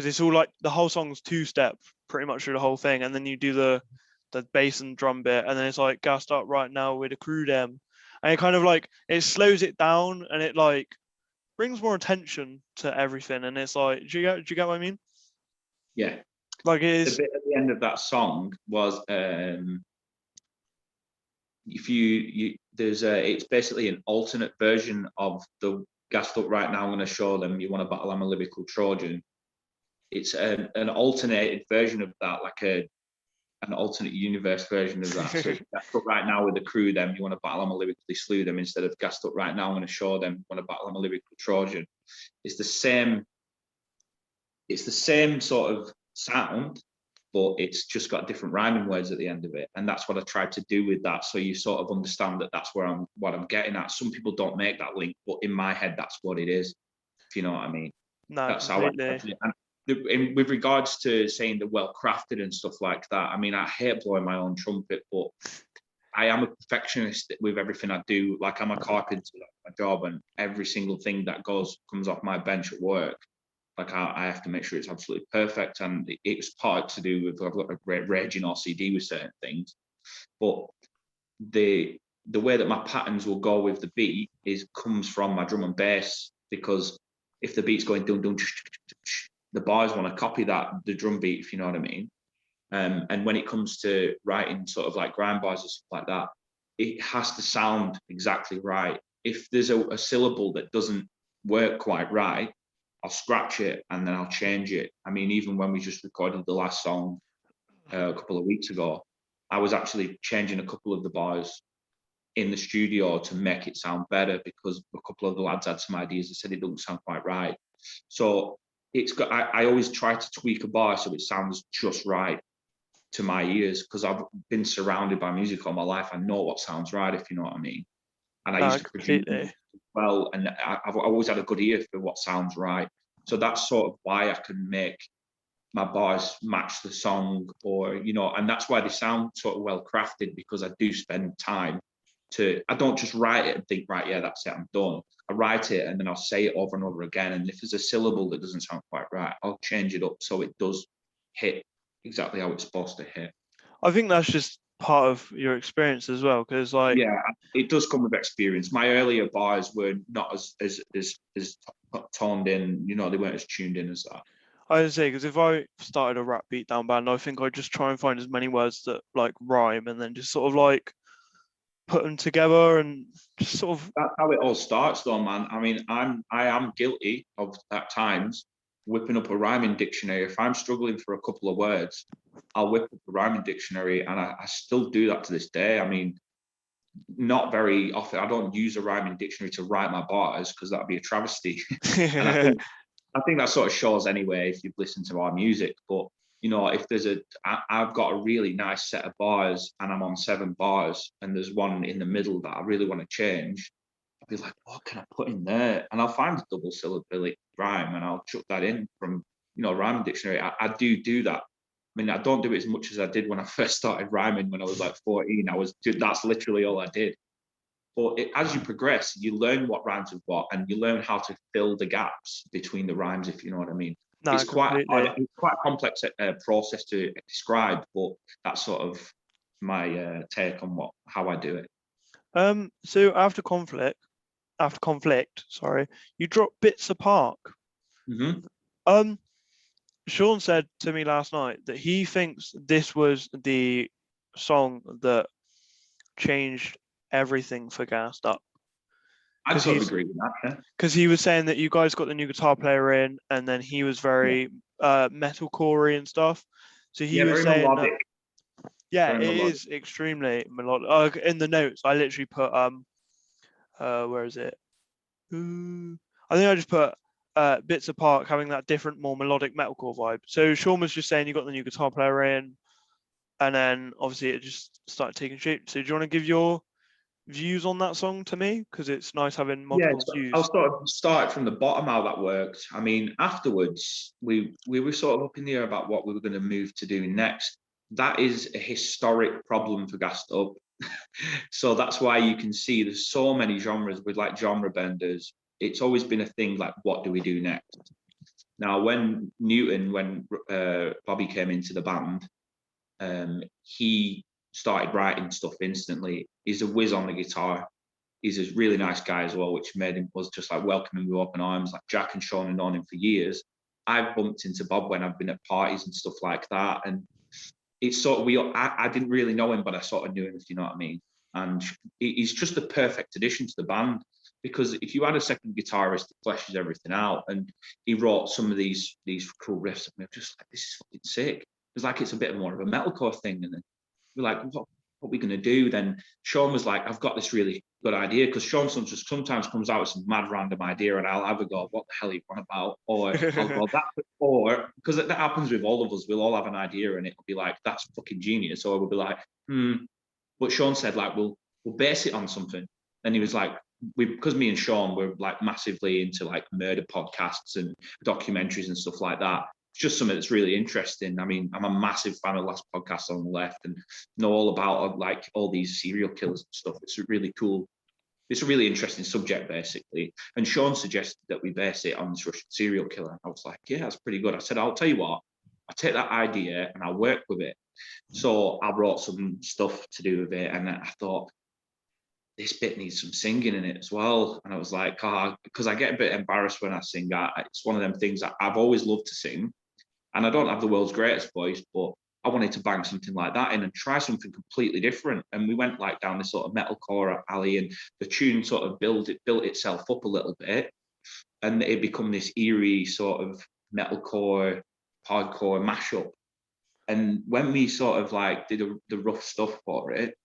it's all like the whole song's 2-step pretty much through the whole thing, and then you do the bass and drum bit, and then it's like gassed up right now with a crew dem, and it kind of like it slows it down and it like brings more attention to everything, and it's like, do you get what I mean? Yeah. Like it is. The bit at the end of that song was if you there's it's basically an alternate version of the Gassed Up Right Now, I'm going to show them you want to battle, I'm a lyrical Trojan. It's an alternated version of that, like an alternate universe version of that. So Gassed Up Right Now with the crew, them you want to battle, I'm a lyrically slew them, instead of Gassed Up Right Now, I'm going to show them you want to battle, I'm a lyrical Trojan. It's the same sort of sound, but it's just got different rhyming words at the end of it, and that's what I tried to do with that. So you sort of understand that that's what I'm getting at. Some people don't make that link, but in my head, that's what it is. If you know what I mean. No, That's completely. how I do it. And with regards to saying the well crafted and stuff like that, I mean, I hate blowing my own trumpet, but I am a perfectionist with everything I do. Like, I'm a carpenter at my job, and every single thing that comes off my bench at work, like I have to make sure it's absolutely perfect. And it's part to do with, I've got a great raging OCD with certain things, but the way that my patterns will go with the beat comes from my drum and bass, because if the beat's going dun dun, the bars want to copy the drum beat, if you know what I mean. And when it comes to writing sort of like grind bars or stuff like that, it has to sound exactly right. If there's a syllable that doesn't work quite right, I'll scratch it and then I'll change it. I mean, even when we just recorded the last song a couple of weeks ago, I was actually changing a couple of the bars in the studio to make it sound better, because a couple of the lads had some ideas that said it doesn't sound quite right. So I always try to tweak a bar so it sounds just right to my ears, because I've been surrounded by music all my life. I know what sounds right, if you know what I mean. And I used to produce Completely. well, and I've always had a good ear for what sounds right. So that's sort of why I can make my bars match the song, or, you know, and that's why they sound sort of well crafted, because I do spend time I don't just write it and think, right, yeah, that's it, I'm done. I write it and then I'll say it over and over again. And if there's a syllable that doesn't sound quite right, I'll change it up so it does hit exactly how it's supposed to hit. I think that's just part of your experience as well, because like, Yeah, it does come with experience. My earlier bars were not as toned in, you know, they weren't as tuned in as that. I would say, because if I started a rap beatdown band, I think I'd just try and find as many words that like rhyme, and then just sort of like put them together and just sort of. That's how it all starts, though, man. I mean, I am guilty of at times whipping up a rhyming dictionary. If I'm struggling for a couple of words, I'll whip up a rhyming dictionary, and I still do that to this day. I mean, not very often. I don't use a rhyming dictionary to write my bars, because that'd be a travesty. And I think that sort of shows anyway if you've listened to our music. But, you know, if I've got a really nice set of bars and I'm on 7 bars and there's one in the middle that I really want to change, I'll be like, what can I put in there? And I'll find a double syllabic rhyme and I'll chuck that in from, you know, rhyming dictionary. I do that. I mean, I don't do it as much as I did when I first started rhyming when I was like 14. That's literally all I did. But as you progress, you learn what rhymes with what, and you learn how to fill the gaps between the rhymes, if you know what I mean. No, It's quite completely. it's quite a complex process to describe, but that's sort of my take on how I do it. So after conflict, sorry, you dropped Bits of Park. Mm-hmm. Sean said to me last night that he thinks this was the song that changed everything for Gassed Up. I sort of agree with that. Yeah. Because he was saying that you guys got the new guitar player in, and then he was very metalcore and stuff. So he was very saying melodic. Yeah, very it melodic. is extremely melodic. In the notes, I literally put where is it? I think I just put Bits of Park having that different, more melodic metalcore vibe. So Sean was just saying you got the new guitar player in, and then obviously it just started taking shape. So do you want to give your views on that song to me? Because it's nice having multiple views. I'll sort of start from the bottom how that worked. I mean, afterwards, we were sort of up in the air about what we were going to move to do next. That is a historic problem for Gassed Up. So that's why you can see there's so many genres with like genre benders. It's always been a thing like, what do we do next? Now, when Bobby came into the band, he started writing stuff instantly. He's a whiz on the guitar. He's a really nice guy as well, which was just like welcoming with open arms. Like Jack and Sean had known him for years. I've bumped into Bob when I've been at parties and stuff like that. And it's sort of, I didn't really know him, but I sort of knew him, if you know what I mean. And he's just the perfect addition to the band, because if you had a second guitarist that fleshes everything out, and he wrote some of these cool riffs, and we're just like, this is fucking sick. It's like it's a bit more of a metalcore thing. And then we're like, what are we going to do? Then Sean was like, I've got this really good idea, because Sean just sometimes comes out with some mad random idea, and I'll either go, what the hell are you on about? Or I'll go, or because that happens with all of us, we'll all have an idea and it'll be like, that's fucking genius. Or we'll be like, But Sean said, like, we'll base it on something. And he was like, because me and Sean were like massively into like murder podcasts and documentaries and stuff like that. just something that's really interesting. I mean, I'm a massive fan of Last Podcast on the Left and know all about like all these serial killers and stuff. It's a really cool, it's a really interesting subject, basically. And Sean suggested that we base it on this Russian serial killer. I was like, yeah, that's pretty good. I said, I'll tell you what, I'll take that idea and I'll work with it. So I wrote some stuff to do with it, and I thought, this bit needs some singing in it as well. And I was like, because I get a bit embarrassed when I sing. It's one of them things that I've always loved to sing. And I don't have the world's greatest voice, but I wanted to bang something like that in and try something completely different. And we went like down this sort of metalcore alley, and the tune sort of built itself up a little bit. And it become this eerie sort of metalcore, hardcore mashup. And when we sort of like did the rough stuff for it,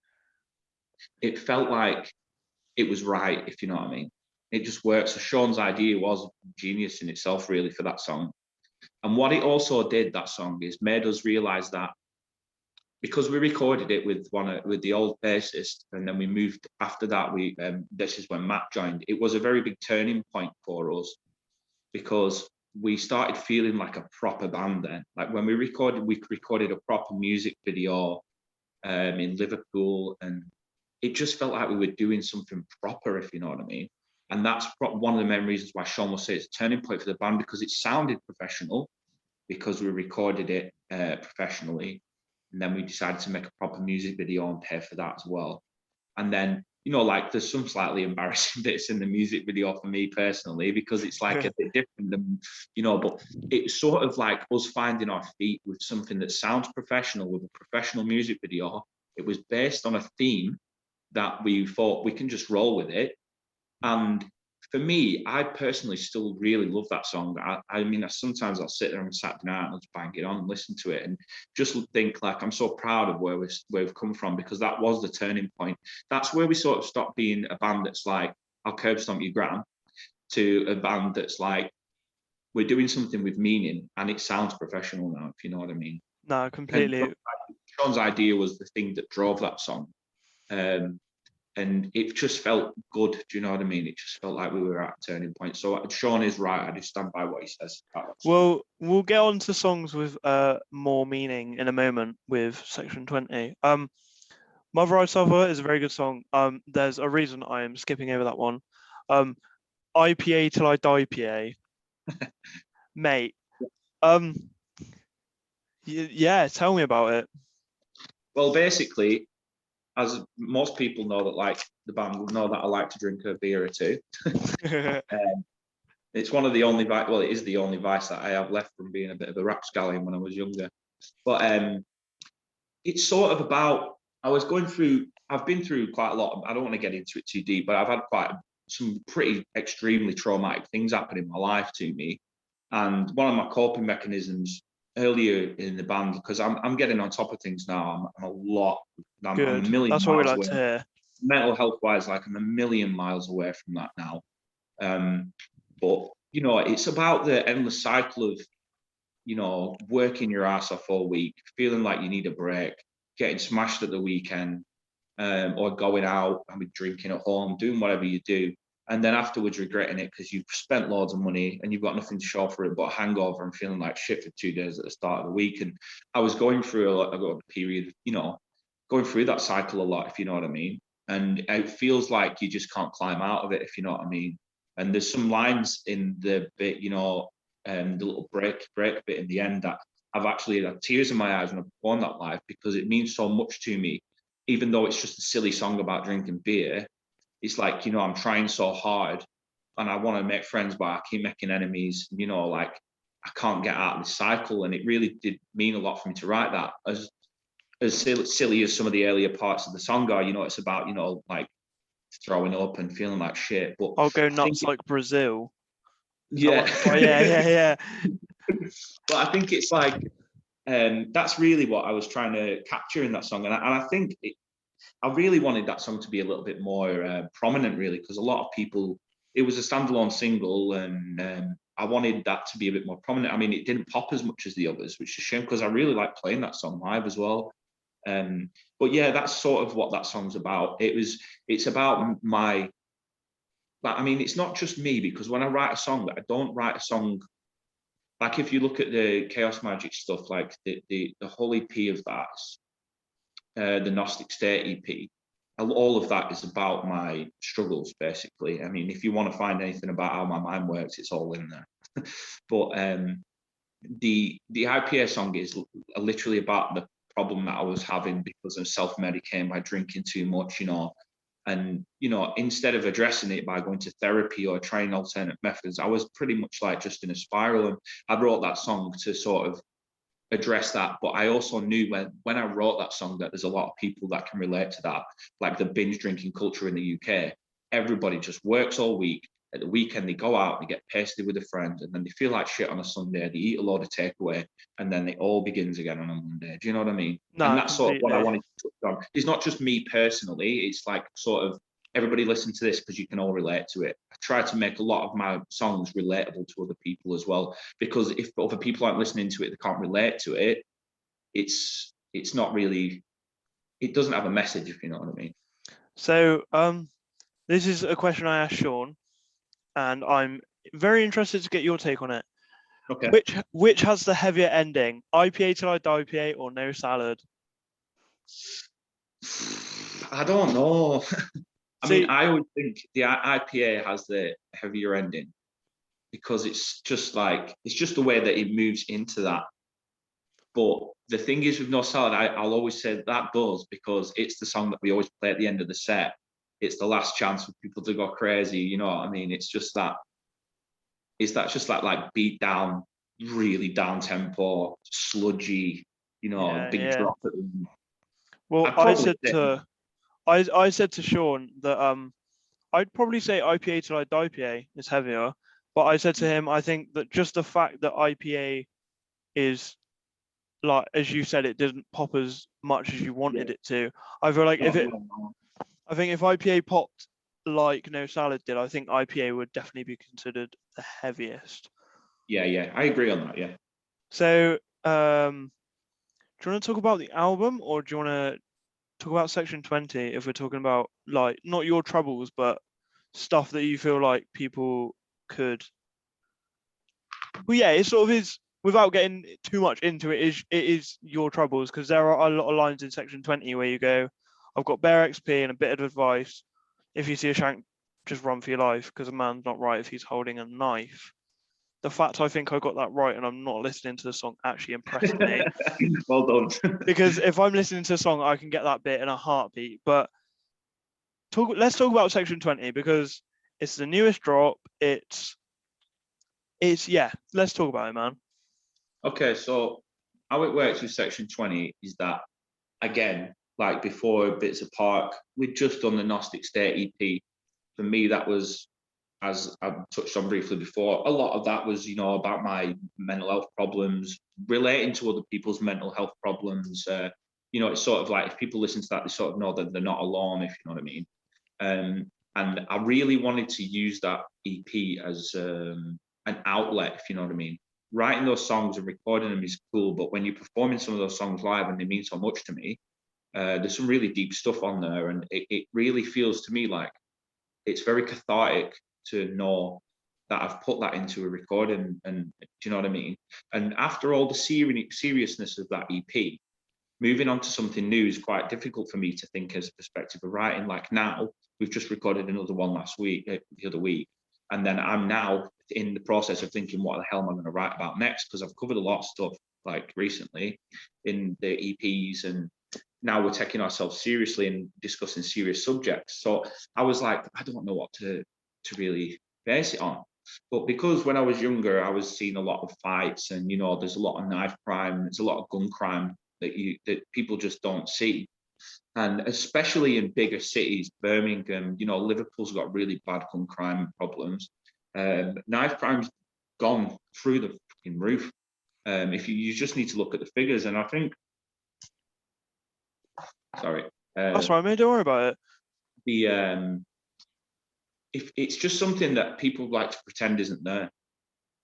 it felt like it was right, if you know what I mean. It just works. So Sean's idea was genius in itself, really, for that song. And what it also did, that song, is made us realize that because we recorded it with the old bassist, and then we moved after that. This is when Matt joined. It was a very big turning point for us because we started feeling like a proper band then. Like when we recorded a proper music video in Liverpool, and it just felt like we were doing something proper, if you know what I mean. And that's one of the main reasons why Sean will say it's a turning point for the band, because it sounded professional, because we recorded it professionally. And then we decided to make a proper music video and pay for that as well. And then, you know, like there's some slightly embarrassing bits in the music video for me personally, because it's like a bit different than, you know, but it's sort of like us finding our feet with something that sounds professional, with a professional music video. It was based on a theme that we thought we can just roll with it. And for me, I personally still really love that song. I mean, sometimes I'll sit there on Saturday night and I'll just bang it on and listen to it and just think like I'm so proud of where we've come from, because that was the turning point. That's where we sort of stopped being a band that's like, I'll curb stomp your gran, to a band that's like, we're doing something with meaning and it sounds professional now, if you know what I mean. No, completely. And Sean's idea was the thing that drove that song. And it just felt good. Do you know what I mean? It just felt like we were at a turning point. So Sean is right. I do stand by what he says. Well, we'll get on to songs with more meaning in a moment with section 20. Mother I Suffer is a very good song. There's a reason I am skipping over that one. IPA Till I Die PA. Mate. Yeah, tell me about it. Well, basically, as most people know that like the band will know that I like to drink a beer or two. It's one of the only it is the only vice that I have left from being a bit of a rapscallion when I was younger. But it's sort of about, I've been through quite a lot. I don't want to get into it too deep, but I've had some pretty extremely traumatic things happen in my life to me. And one of my coping mechanisms earlier in the band, because I'm getting on top of things now. I'm a million That's what we miles like away. to hear. Mental health wise, like I'm a million miles away from that now. But you know, it's about the endless cycle of, you know, working your ass off all week, feeling like you need a break, getting smashed at the weekend, or going out and drinking at home, doing whatever you do, and then afterwards regretting it because you've spent loads of money and you've got nothing to show for it but a hangover and feeling like shit for 2 days at the start of the week. And I was going through a period, you know, going through that cycle a lot, if you know what I mean. And it feels like you just can't climb out of it, if you know what I mean. And there's some lines in the bit, you know, the little break bit in the end that I've actually had tears in my eyes when I performed that live, because it means so much to me. Even though it's just a silly song about drinking beer, it's like, you know, I'm trying so hard and I want to make friends, but I keep making enemies. You know, like I can't get out of this cycle. And it really did mean a lot for me to write that. As silly as some of the earlier parts of the song are, you know, it's about, you know, like throwing up and feeling like shit. But I'll go nuts like Brazil. Yeah. Yeah. But I think it's like, that's really what I was trying to capture in that song. And I think I really wanted that song to be a little bit more prominent, really, because a lot of people, it was a standalone single, and I wanted that to be a bit more prominent. I mean, it didn't pop as much as the others, which is a shame, because I really like playing that song live as well. But yeah, that's sort of what that song's about. It's about I mean, it's not just me, because when I write a song, I don't write a song like if you look at the Chaos Magic stuff, like the whole EP of that, the Gnostic State EP, all of that is about my struggles, basically. I mean, if you want to find anything about how my mind works, it's all in there. But the IPA song is literally about the problem that I was having because of self-medicating by drinking too much, and instead of addressing it by going to therapy or trying alternate methods, I was pretty much like just in a spiral. And I wrote that song to sort of address that. But I also knew when I wrote that song that there's a lot of people that can relate to that, like the binge drinking culture in the UK. Everybody just works all week. At the weekend, they go out, they get pasted with a friend, and then they feel like shit on a Sunday. They eat a load of takeaway, and then it all begins again on a Monday. Do you know what I mean? No, And that's sort of what I completely. wanted to touch on. It's not just me personally. It's like sort of everybody listen to this because you can all relate to it. I try to make a lot of my songs relatable to other people as well, because if other people aren't listening to it, they can't relate to it. It's not really. It doesn't have a message, if you know what I mean. So, this is a question I asked Sean, and I'm very interested to get your take on it. Okay. Which has the heavier ending, IPA till I die IPA or No Salad? I don't know. I mean, See, I would think the IPA has the heavier ending because it's just the way that it moves into that. But the thing is with No Salad, I'll always say that does, because it's the song that we always play at the end of the set. It's the last chance for people to go crazy. You know what I mean? It's just that. It's that just like beat down, really down tempo, sludgy. Big yeah. drop at the end. Well, I'd probably say I said to Sean that I'd probably say IPA till I die IPA is heavier, but I said to him I think that just the fact that IPA is, like as you said, it didn't pop as much as you wanted it to. I feel like I think if IPA popped like No Salad did, I think IPA would definitely be considered the heaviest. yeah, I agree on that. Yeah. So, do you want to talk about the album, or do you want to talk about Section 20 if we're talking about like not your troubles, but stuff that you feel like people could? Well, yeah, it sort of is. Without getting too much into it, is your troubles, because there are a lot of lines in Section 20 where you go, "I've got bare XP and a bit of advice. If you see a shank, just run for your life, because a man's not right if he's holding a knife." The fact I think I got that right and I'm not listening to the song actually impressed me. Well done. Because if I'm listening to a song, I can get that bit in a heartbeat. But let's talk about Section 20, because it's the newest drop. It's yeah. Let's talk about it, man. Okay, so how it works with Section 20 is that, again, like before Bits of Park, we'd just done the Gnostic State EP. For me, that was, as I touched on briefly before, a lot of that was, about my mental health problems, relating to other people's mental health problems. It's sort of like if people listen to that, they sort of know that they're not alone, if you know what I mean. And I really wanted to use that EP as an outlet, if you know what I mean. Writing those songs and recording them is cool, but when you're performing some of those songs live and they mean so much to me, there's some really deep stuff on there, and it really feels to me like it's very cathartic to know that I've put that into a recording, and do you know what I mean? And after all the seriousness of that EP, moving on to something new is quite difficult for me to think as a perspective of writing. Like now, we've just recorded another one the other week, and then I'm now in the process of thinking, what the hell am I going to write about next? Because I've covered a lot of stuff like recently in the EPs, and now we're taking ourselves seriously and discussing serious subjects. So I was like, I don't know what to really base it on. But because when I was younger, I was seeing a lot of fights, and there's a lot of knife crime, there's a lot of gun crime that people just don't see. And especially in bigger cities, Birmingham, Liverpool's got really bad gun crime problems. Knife crime's gone through the fucking roof. If you just need to look at the figures, and I think, sorry, That's right, mate. Don't worry about it. If it's just something that people like to pretend isn't there,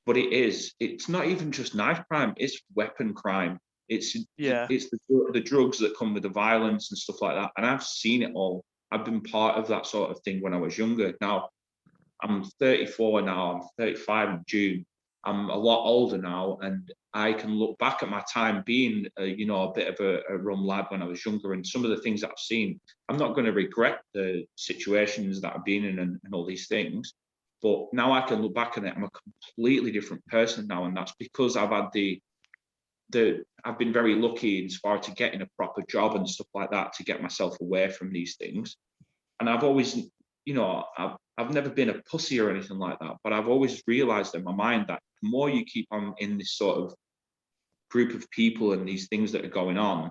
but it is. It's not even just knife crime; it's weapon crime. It's Yeah. the drugs that come with the violence and stuff like that. And I've seen it all. I've been part of that sort of thing when I was younger. Now I'm 34 now. I'm 35 in June. I'm a lot older now, and I can look back at my time being, you know, a bit of a rum lad when I was younger, and some of the things that I've seen. I'm not going to regret the situations that I've been in and all these things, but now I can look back at it. I'm a completely different person now, and that's because I've had I've been very lucky as far to getting a proper job and stuff like that to get myself away from these things. And I've always, you know, I've never been a pussy or anything like that, but I've always realized in my mind that the more you keep on in this sort of group of people and these things that are going on,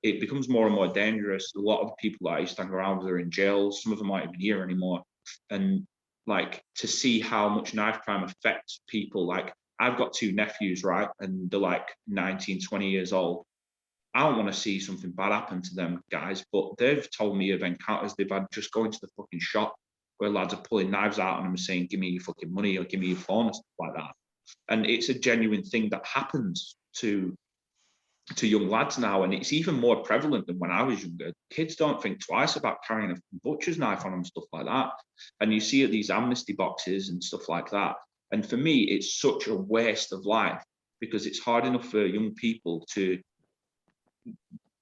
it becomes more and more dangerous. A lot of people that I used to hang around with are in jail. Some of them aren't even here anymore. And like to see how much knife crime affects people, like I've got two nephews, right? And they're like 19, 20 years old. I don't want to see something bad happen to them guys, but they've told me of encounters they've had just going to the fucking shop where lads are pulling knives out on them and saying, give me your fucking money or give me your phone and stuff like that. And it's a genuine thing that happens to young lads now, and it's even more prevalent than when I was younger. Kids don't think twice about carrying a butcher's knife on them, stuff like that. And you see at these amnesty boxes and stuff like that. And for me, it's such a waste of life because it's hard enough for young people to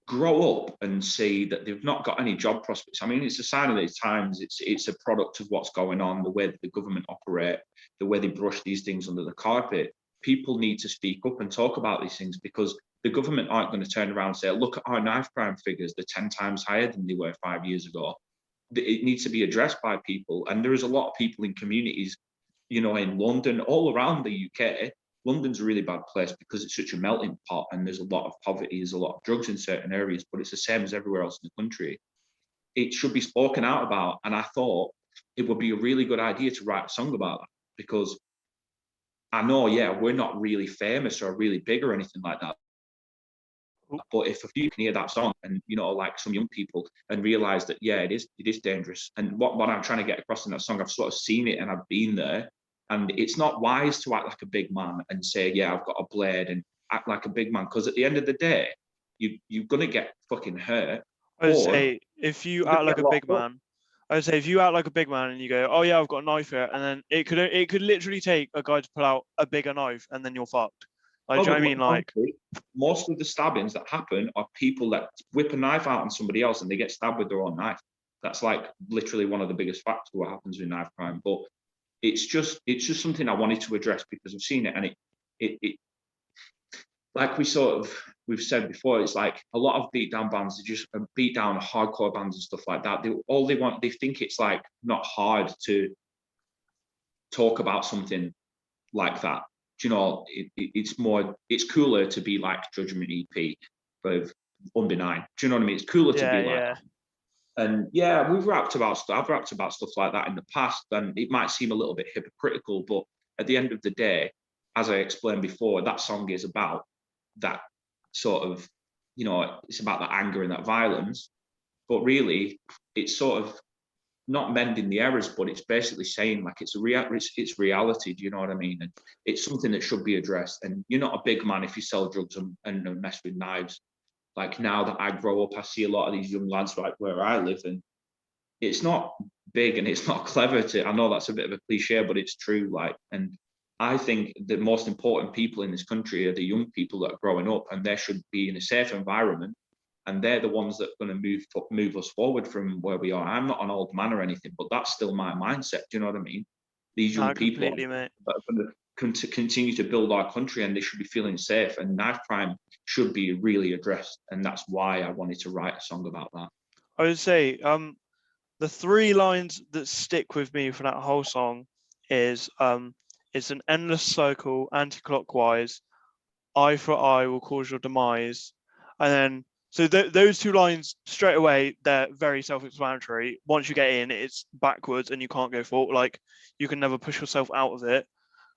grow up and see that they've not got any job prospects. I mean, it's a sign of these times. It's a product of what's going on, the way that the government operate, the way they brush these things under the carpet. People need to speak up and talk about these things because the government aren't going to turn around and say, look at our knife crime figures, they're 10 times higher than they were 5 years ago. It needs to be addressed by people. And there is a lot of people in communities, you know, in London, all around the UK. London's a really bad place because it's such a melting pot and there's a lot of poverty, there's a lot of drugs in certain areas, but it's the same as everywhere else in the country. It should be spoken out about. And I thought it would be a really good idea to write a song about that because I know, yeah, we're not really famous or really big or anything like that. But if you can hear that song and, you know, like some young people and realize that, yeah, it is dangerous. And what I'm trying to get across in that song, I've sort of seen it and I've been there. And it's not wise to act like a big man and say, yeah, I've got a blade and act like a big man. Because at the end of the day, you're going to get fucking hurt. I would say if you act like a big man, I would say if you act like a big man and you go, oh yeah, I've got a knife here, and then it could literally take a guy to pull out a bigger knife and then you're fucked. Like, do you know what I mean? Like, most of the stabbings that happen are people that whip a knife out on somebody else and they get stabbed with their own knife. That's like literally one of the biggest facts of what happens with knife crime. But it's just something I wanted to address because I've seen it, and it like we've said before, it's like a lot of beatdown bands, they just beat down hardcore bands and stuff like that. They think it's like not hard to talk about something like that. Do you know, it's cooler to be like Judgment EP of Unbenign. Do you know what I mean? It's cooler to be like that. And yeah, I've rapped about stuff like that in the past, and it might seem a little bit hypocritical, but at the end of the day, as I explained before, that song is about that sort of, you know, it's about that anger and that violence. But really, it's sort of not mending the errors, but it's basically saying like it's reality. Do you know what I mean? And it's something that should be addressed. And you're not a big man if you sell drugs and mess with knives. Like now that I grow up, I see a lot of these young lads like where I live, and it's not big and it's not clever to. I know that's a bit of a cliche, but it's true. Like, and I think the most important people in this country are the young people that are growing up, and they should be in a safe environment. And they're the ones that are going to move us forward from where we are. I'm not an old man or anything, but that's still my mindset. Do you know what I mean? These young people are going to continue to build our country, and they should be feeling safe. And knife crime should be really addressed, and that's why I wanted to write a song about that. I would say the three lines that stick with me for that whole song is it's an endless circle, anti-clockwise. Eye for eye will cause your demise, and then so those two lines straight away, they're very self-explanatory. Once you get in, it's backwards and you can't go forward. Like, you can never push yourself out of it.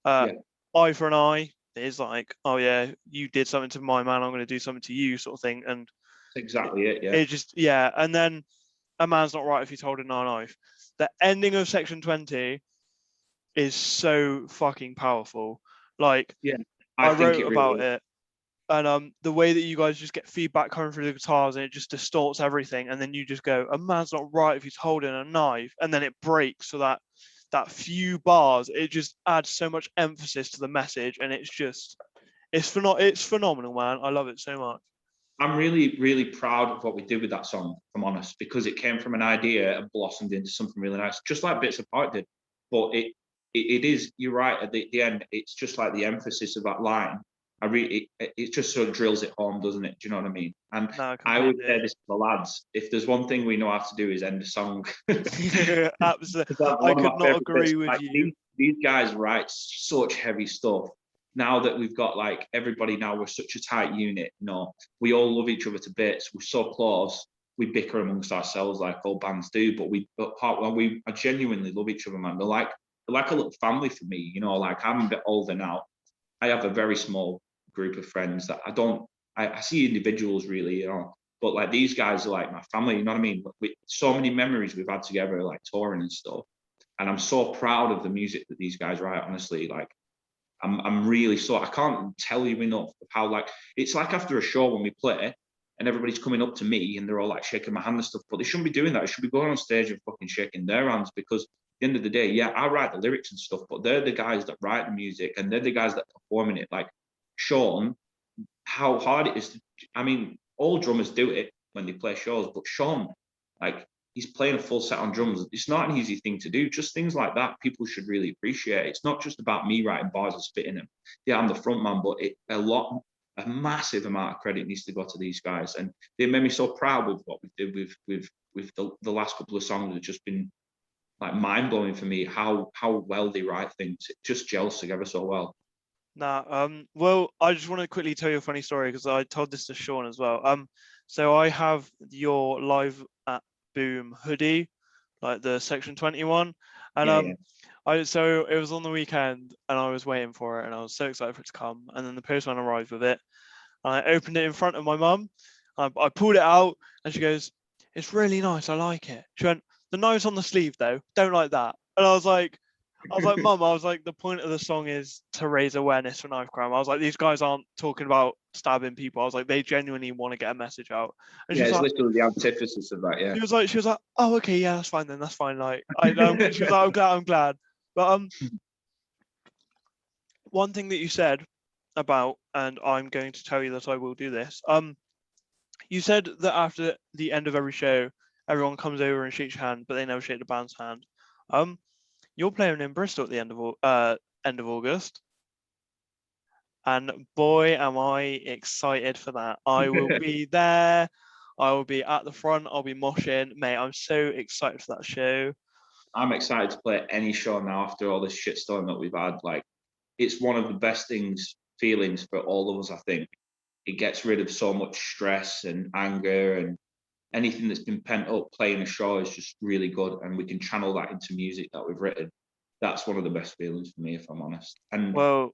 Eye for an eye is like, oh yeah, you did something to my man, I'm going to do something to you, sort of thing. And exactly it. It just, yeah. And then a man's not right if he's holding a knife. The ending of section 20 is so fucking powerful. Like, I wrote about it. And the way that you guys just get feedback coming through the guitars and it just distorts everything, and then you just go, a man's not right if he's holding a knife, and then it breaks so that that few bars, it just adds so much emphasis to the message, and it's phenomenal, man. I love it so much. I'm really, really proud of what we did with that song, if I'm honest, because it came from an idea and blossomed into something really nice, just like Bits Apart did. But it is, you're right, at the end, it's just like the emphasis of that line. It just sort of drills it home, doesn't it? Do you know what I mean? And No, I always say completely. this to the lads: if there's one thing we know how to do is end a song. Absolutely. That's I one of could my not favorite bits. agree with Like you. these guys write such heavy stuff. Now that we've got like everybody now, we're such a tight unit. You know, we all love each other to bits. We're so close. We bicker amongst ourselves like all bands do, but we genuinely love each other, man. They're like a little family for me. You know, like I'm a bit older now. I have a very small group of friends that I see individuals really, you know, but like these guys are like my family, you know what I mean? So many memories we've had together, like touring and stuff. And I'm so proud of the music that these guys write, honestly. Like I'm really so I can't tell you enough of how like it's like after a show when we play and everybody's coming up to me and they're all like shaking my hand and stuff, but they shouldn't be doing that. They should be going on stage and fucking shaking their hands because at the end of the day, yeah, I write the lyrics and stuff, but they're the guys that write the music and they're the guys that are performing it. Like Sean, how hard it is to, I mean, all drummers do it when they play shows, but Sean, like he's playing a full set on drums. It's not an easy thing to do. Just things like that, people should really appreciate. It's not just about me writing bars and spitting them. Yeah, I'm the front man, but a massive amount of credit needs to go to these guys, and they made me so proud with what we did with the last couple of songs. It's just been like mind blowing for me how well they write things. It just gels together so well. Nah, well, I just want to quickly tell you a funny story because I told this to Sean as well. So I have your live at Boom hoodie, like the Section 21, and Yeah, yeah. so it was on the weekend and I was waiting for it and I was so excited for it to come, and then the postman arrived with it. And I opened it in front of my mum. I pulled it out and she goes, "It's really nice. I like it." She went, "The nose on the sleeve though, don't like that." And I was like, Mum, I was like, the point of the song is to raise awareness for knife crime. I was like, these guys aren't talking about stabbing people. I was like, they genuinely want to get a message out. And Yeah, it's literally the antithesis of that. Yeah. she was like, oh, okay, yeah, that's fine then, that's fine. Like, she was like, I'm glad. But one thing that you said about, and I'm going to tell you that I will do this. You said that after the end of every show, everyone comes over and shakes your hand, but they never shake the band's hand. Um, you're playing in Bristol at the end of August. And boy, am I excited for that. I will be there. I will be at the front. I'll be moshing. Mate, I'm so excited for that show. I'm excited to play any show now after all this shitstorm that we've had. Like, it's one of the best feelings for all of us, I think. It gets rid of so much stress and anger and anything that's been pent up. Playing a show is just really good, and we can channel that into music that we've written. That's one of the best feelings for me, if I'm honest. And Well,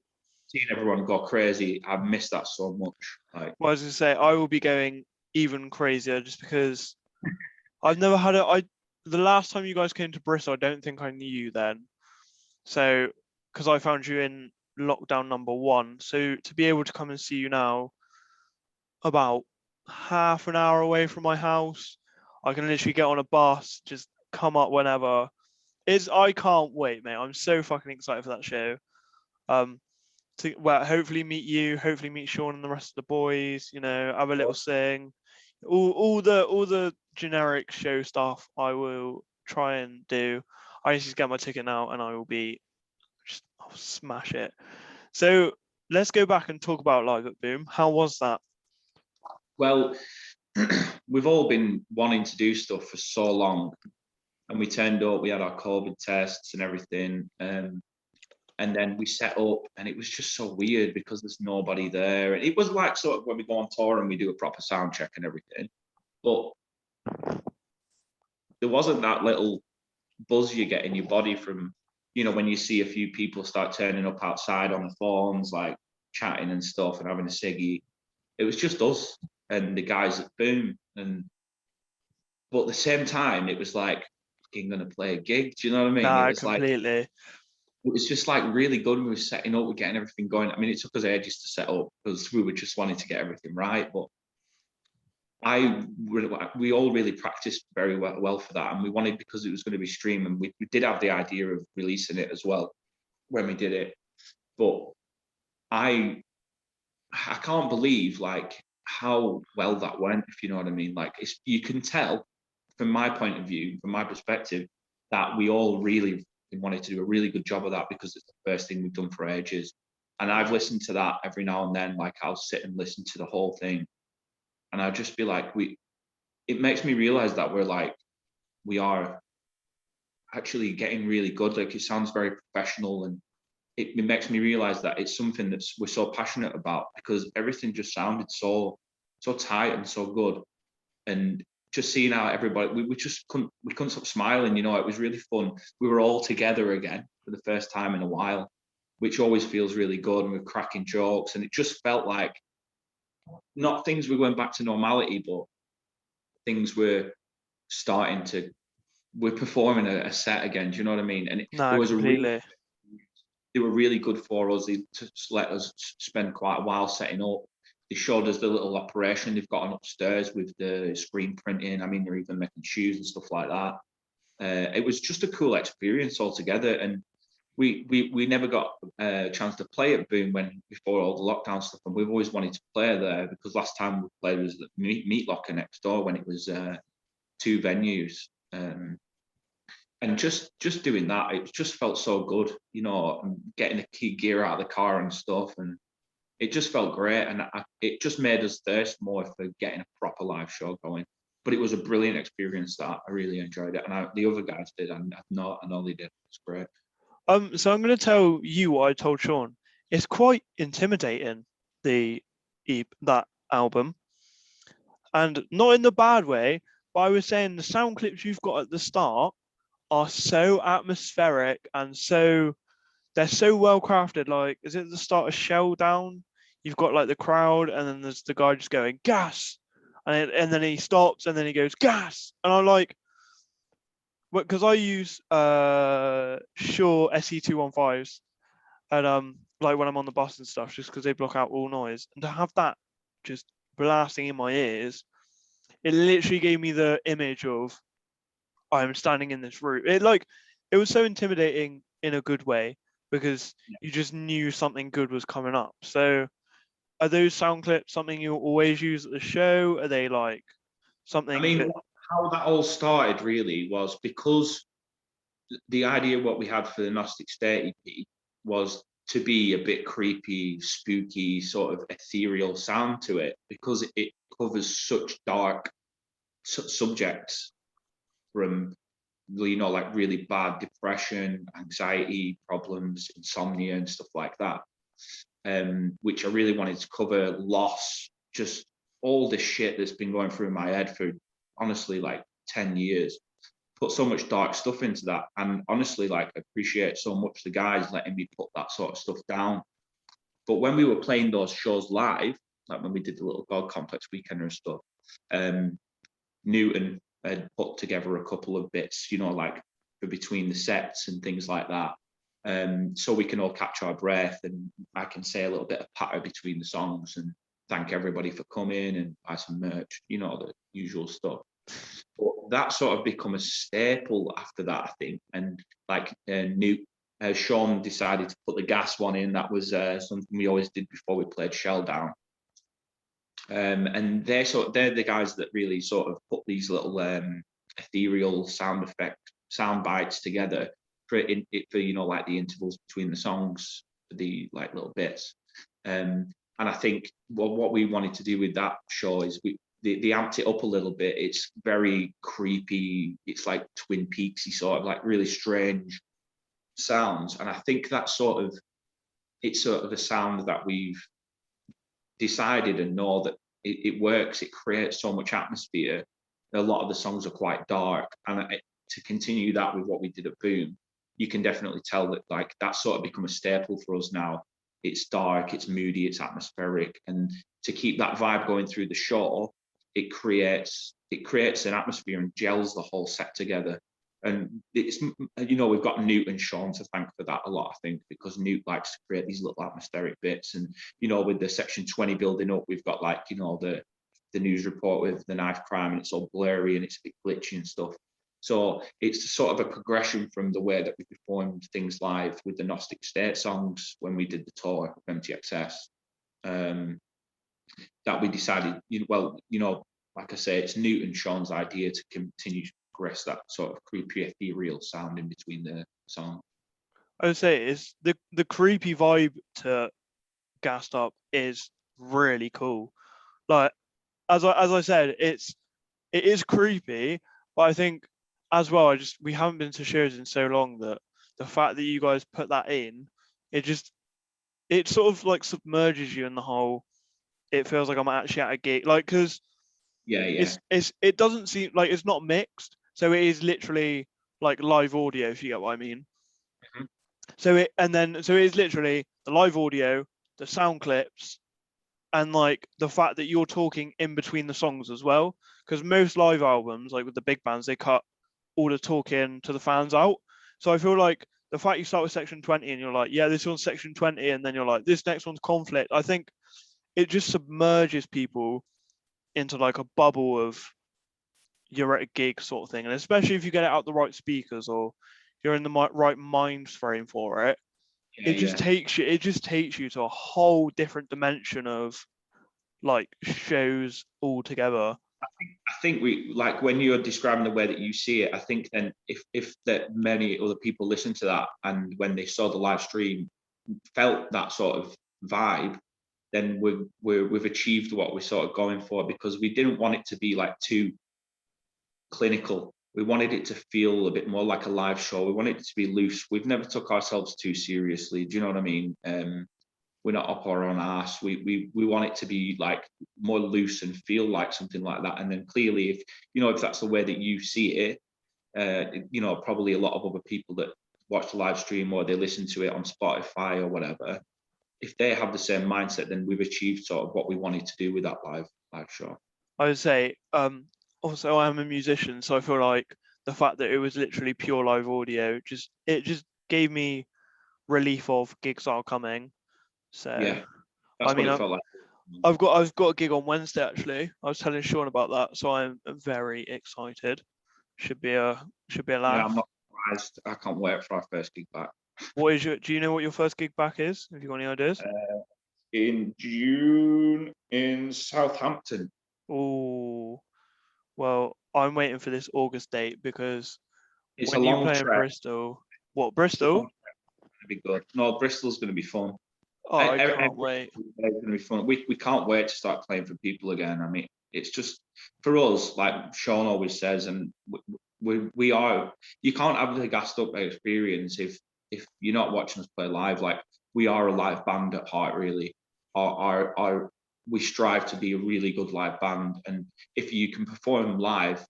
seeing everyone go crazy, I've missed that so much. Like, I was going to say, I will be going even crazier just because I've never had it. The last time you guys came to Bristol, I don't think I knew you then. So, because I found you in lockdown number 1. So, to be able to come and see you now, about half an hour away from my house, I can literally get on a bus, just come up whenever. I can't wait, mate. I'm so fucking excited for that show. Um, well, hopefully meet you, hopefully meet Sean and the rest of the boys. You know, have a little sing. All the generic show stuff I will try and do. I need to get my ticket now, and I will be I'll smash it. So let's go back and talk about live at Boom. How was that? well, we've all been wanting to do stuff for so long, and we turned up. We had our COVID tests and everything. And then we set up, and it was just so weird because there's nobody there. And it was like sort of when we go on tour and we do a proper sound check and everything, but there wasn't that little buzz you get in your body from, you know, when you see a few people start turning up outside on the phones, like chatting and stuff and having a ciggy. It was just us and the guys at Boom. But at the same time, it was like fucking gonna play a gig. Do you know what I mean? Nah, completely. It was just like really good. We were setting up, we're getting everything going. I mean, it took us ages to set up because we were just wanting to get everything right. But we all really practiced very well for that, and we wanted, because it was going to be streamed, and we did have the idea of releasing it as well when we did it. But I can't believe like how well that went, if you know what I mean. Like, you can tell from my point of view, from my perspective, that we all really wanted to do a really good job of that, because it's the first thing we've done for ages. And I've listened to that every now and then. Like, I'll sit and listen to the whole thing, and I'll just be like, it makes me realize that we are actually getting really good. Like, it sounds very professional, and it makes me realize that it's something that we're so passionate about, because everything just sounded so tight and so good. And just seeing how everybody, we couldn't stop smiling. You know, it was really fun. We were all together again for the first time in a while, which always feels really good. And we're cracking jokes, and it just felt like, not things were going back to normality, but things were starting to, we're performing a set again. Do you know what I mean? And it No, was completely. they were really good for us. They just let us spend quite a while setting up. They showed us the little operation they've got on upstairs with the screen printing. I mean, they're even making shoes and stuff like that. It was just a cool experience altogether. And we never got a chance to play at Boom before all the lockdown stuff. And we've always wanted to play there, because last time we played was the Meat Locker next door, when it was 2 venues. And just doing that, it just felt so good, you know, and getting the key gear out of the car and stuff, and it just felt great. And it just made us thirst more for getting a proper live show going. But it was a brilliant experience. That I really enjoyed it, and the other guys did, and I know they did. It's great. So I'm going to tell you what I told Sean. It's quite intimidating, that album, and not in the bad way. But I was saying the sound clips you've got at the start are so atmospheric, and they're so well crafted. Like, is it the start of Shell Down? You've got like the crowd, and then there's the guy just going gas, and then he stops, and then he goes gas, and I'm like, because I use Shure SE215s, and like when I'm on the bus and stuff, just because they block out all noise, and to have that just blasting in my ears, it literally gave me the image of I'm standing in this room. It was so intimidating in a good way, because you just knew something good was coming up. So are those sound clips something you always use at the show? Are they like something I mean, how that all started really was because the idea of what we had for the Gnostic State EP was to be a bit creepy, spooky, sort of ethereal sound to it, because it covers such dark subjects, from, you know, like really bad depression, anxiety problems, insomnia, and stuff like that. Which I really wanted to cover, loss, just all this shit that's been going through my head for honestly like 10 years. Put so much dark stuff into that, and honestly, like, I appreciate so much the guys letting me put that sort of stuff down. But when we were playing those shows live, like when we did the little God Complex weekend and stuff, Newton had put together a couple of bits, you know, like for between the sets and things like that. So we can all catch our breath, and I can say a little bit of patter between the songs and thank everybody for coming and buy some merch, you know, the usual stuff. But that sort of become a staple after that, I think. And like Sean decided to put the gas one in. That was something we always did before we played Shell Down. And they're the guys that really sort of put these little ethereal sound bites together for you know, like the intervals between the songs, for the like little bits. And I think what we wanted to do with that show is they amped it up a little bit. It's very creepy. It's like Twin Peaksy, sort of like really strange sounds. And I think it's sort of a sound that we've decided and know that it works. It creates so much atmosphere. A lot of the songs are quite dark, and to continue that with what we did at Boom, you can definitely tell that like that's sort of become a staple for us now. It's dark, it's moody, it's atmospheric, and to keep that vibe going through the show, it creates an atmosphere and gels the whole set together. And it's, you know, we've got Newt and Sean to thank for that a lot, I think, because Newt likes to create these little atmospheric bits. And, you know, with the section 20 building up, we've got like, you know, the the news report with the knife crime, and it's all blurry and it's a bit glitchy and stuff. So it's sort of a progression from the way that we performed things live with the Gnostic State songs when we did the tour of MTXS. That we decided, like I say, it's Newt and Sean's idea to continue to progress that sort of creepy, ethereal sound in between the songs. I would say it's the creepy vibe to Gassed Up is really cool. Like as I said, it is creepy, but I think as well, we haven't been to shows in so long that the fact that you guys put that in, it sort of like submerges you in the whole. It feels like I'm actually at a gig, like because it doesn't seem like it's not mixed, so it is literally like live audio, if you get what I mean. Mhm. So it is literally the live audio, the sound clips, and like the fact that you're talking in between the songs as well. Because most live albums, like with the big bands, they cut all the talking to the fans out. So I feel like the fact you start with section 20 and you're like, yeah, this one's section 20, and then you're like, this next one's conflict. I think it just submerges people into like a bubble of you're at a gig sort of thing. And especially if you get it out the right speakers or you're in the right mind frame for it, it just takes you to a whole different dimension of like shows altogether. I think we, like, when you're describing the way that you see it, I think then if that many other people listen to that and when they saw the live stream felt that sort of vibe, then we've achieved what we're sort of going for, because we didn't want it to be like too clinical. We wanted it to feel a bit more like a live show. We wanted it to be loose. We've never took ourselves too seriously. Do you know what I mean? We're not up our own arse. We want it to be like more loose and feel like something like that. And then clearly, if that's the way that you see it, probably a lot of other people that watch the live stream or they listen to it on Spotify or whatever, if they have the same mindset, then we've achieved sort of what we wanted to do with that live show. I would say, also I'm a musician, so I feel like the fact that it was literally pure live audio just gave me relief of gigs are coming. So Yeah, that's what it felt like. I've got a gig on Wednesday actually. I was telling Sean about that, so I'm very excited. Should be a laugh. Yeah, I'm not surprised. I can't wait for our first gig back. Do you know what your first gig back is? Have you got any ideas? In June in Southampton. Oh, well, I'm waiting for this August date because It's when a you long play in trek. Bristol, what Bristol? It's gonna be good. No, Bristol's going to be fun. Oh, I can't wait. It's going to be fun. We can't wait to start playing for people again. I mean, it's just for us, like Sean always says, and we are. You can't have the gassed up experience if you're not watching us play live. Like, we are a live band at heart, really. We strive to be a really good live band, and if you can perform live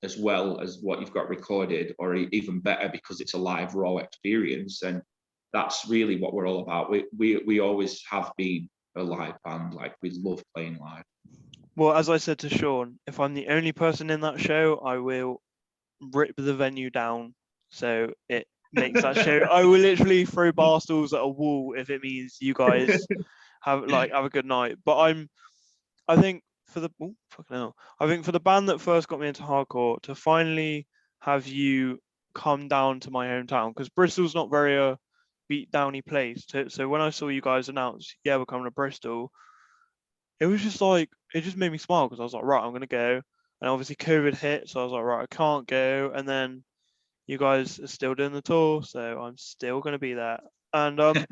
as well as what you've got recorded, or even better because it's a live raw experience, and that's really what we're all about. We always have been a live band. Like, we love playing live. Well, as I said to Sean, if I'm the only person in that show, I will rip the venue down. So it makes that show. I will literally throw bar stools at a wall if it means you guys have a good night. But I think for the I think for the band that first got me into hardcore, to finally have you come down to my hometown, because Bristol's not very beat downy place. So when I saw you guys announce, yeah, we're coming to Bristol, it was just like, it just made me smile because I was like, right, I'm gonna go. And obviously COVID hit, so I was like, right, I can't go. And then you guys are still doing the tour, so I'm still gonna be there. And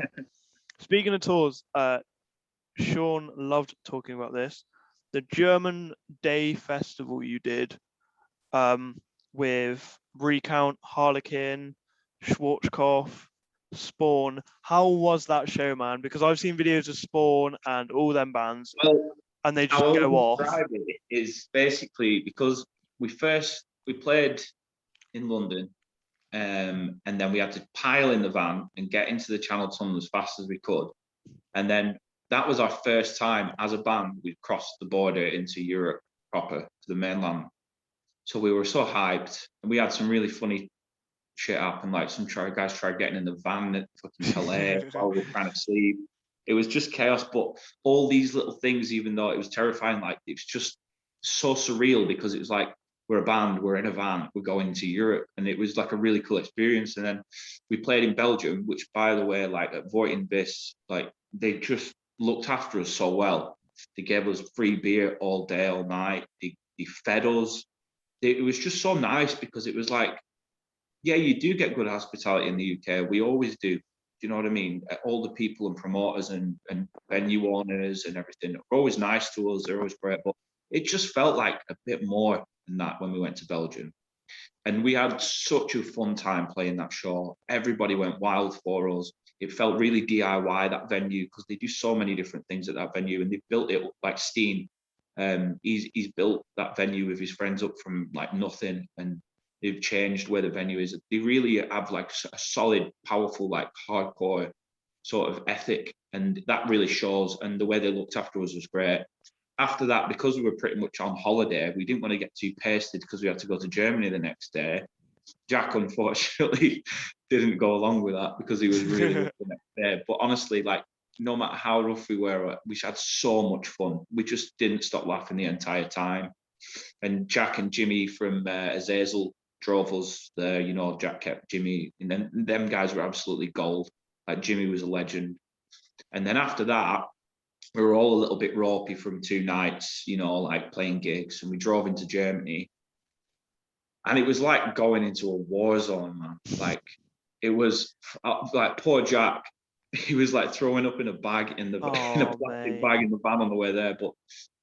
speaking of tours, Sean loved talking about this. The German Day Festival you did, with Recount, Harlequin, Schwarzkopf, Spawn. How was that show, man? Because I've seen videos of Spawn and all them bands, Well, and they just how I go would off. describe it is basically because we played in London, and then we had to pile in the van and get into the Channel Tunnel as fast as we could, and then that was our first time as a band we'd crossed the border into Europe proper, to the mainland. So we were so hyped, and we had some really funny shit happen. Like, some guys tried getting in the van at fucking LA while we were trying to sleep. It was just chaos. But all these little things, even though it was terrifying, like, it's just so surreal because it was like, we're a band, we're in a van, we're going to Europe. And it was like a really cool experience. And then we played in Belgium, which, by the way, like at Voitenvis, like they just looked after us so well. They gave us free beer all day, all night. They fed us. It was just so nice because it was like, yeah, you do get good hospitality in the UK. We always do. Do you know what I mean? All the people and promoters and venue owners and everything are always nice to us. They're always great. But it just felt like a bit more than that when we went to Belgium. And we had such a fun time playing that show. Everybody went wild for us. It felt really DIY, that venue, because they do so many different things at that venue. And they built it like Steen. He's built that venue with his friends up from like nothing. And they've changed where the venue is. They really have like a solid, powerful, like hardcore sort of ethic. And that really shows. And the way they looked after us was great. After that, because we were pretty much on holiday, we didn't want to get too pasted because we had to go to Germany the next day. Jack, unfortunately, didn't go along with that because he was really rough the next day. But honestly, like, no matter how rough we were, we had so much fun. We just didn't stop laughing the entire time. And Jack and Jimmy from Azazel drove us there. You know, Jack kept Jimmy, and then them guys were absolutely gold. Like, Jimmy was a legend. And then after that, we were all a little bit ropey from 2 nights, you know, like playing gigs, and we drove into Germany. And it was like going into a war zone, man. Like, it was like poor Jack. He was like throwing up in a bag in a plastic bag in the van on the way there. But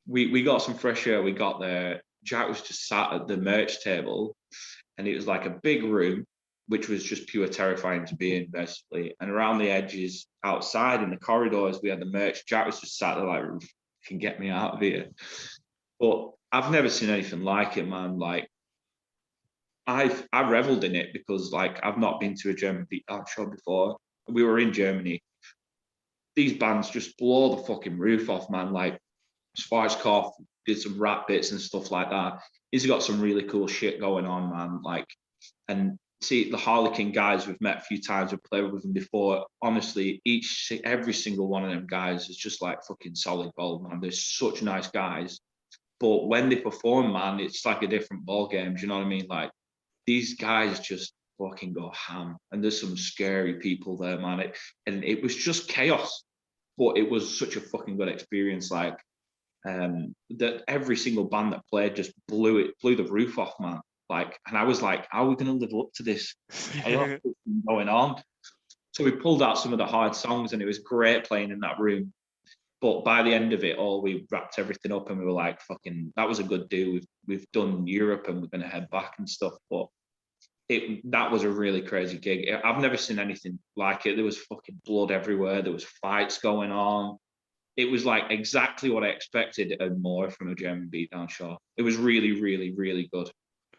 we got some fresh air. We got there. Jack was just sat at the merch table, and it was like a big room, which was just pure terrifying to be in, basically. And around the edges, outside in the corridors, we had the merch. Jack was just sat there like, can get me out of here. But I've never seen anything like it, man. Like, I reveled in it because, like, I've not been to a German beatdown show before. We were in Germany. These bands just blow the fucking roof off, man. Like, Schwarzkopf did some rap bits and stuff like that. He's got some really cool shit going on, man. Like, and see, the Harlequin guys we've met a few times, we've played with them before. Honestly, every single one of them guys is just like fucking solid gold, man. They're such nice guys. But when they perform, man, it's like a different ball game. Do you know what I mean? Like, these guys just fucking go ham. And there's some scary people there, man. And it was just chaos. But it was such a fucking good experience. Like, that every single band that played just blew the roof off, man. Like, and I was like, how are we going to live up to this chaos going on? So we pulled out some of the hard songs, and it was great playing in that room. But by the end of it all, we wrapped everything up, and we were like, fucking, that was a good do. We've done Europe, and we're going to head back and stuff. But that was a really crazy gig. I've never seen anything like it. There was fucking blood everywhere. There was fights going on. It was like exactly what I expected and more from a German beatdown show. It was really, really, really good,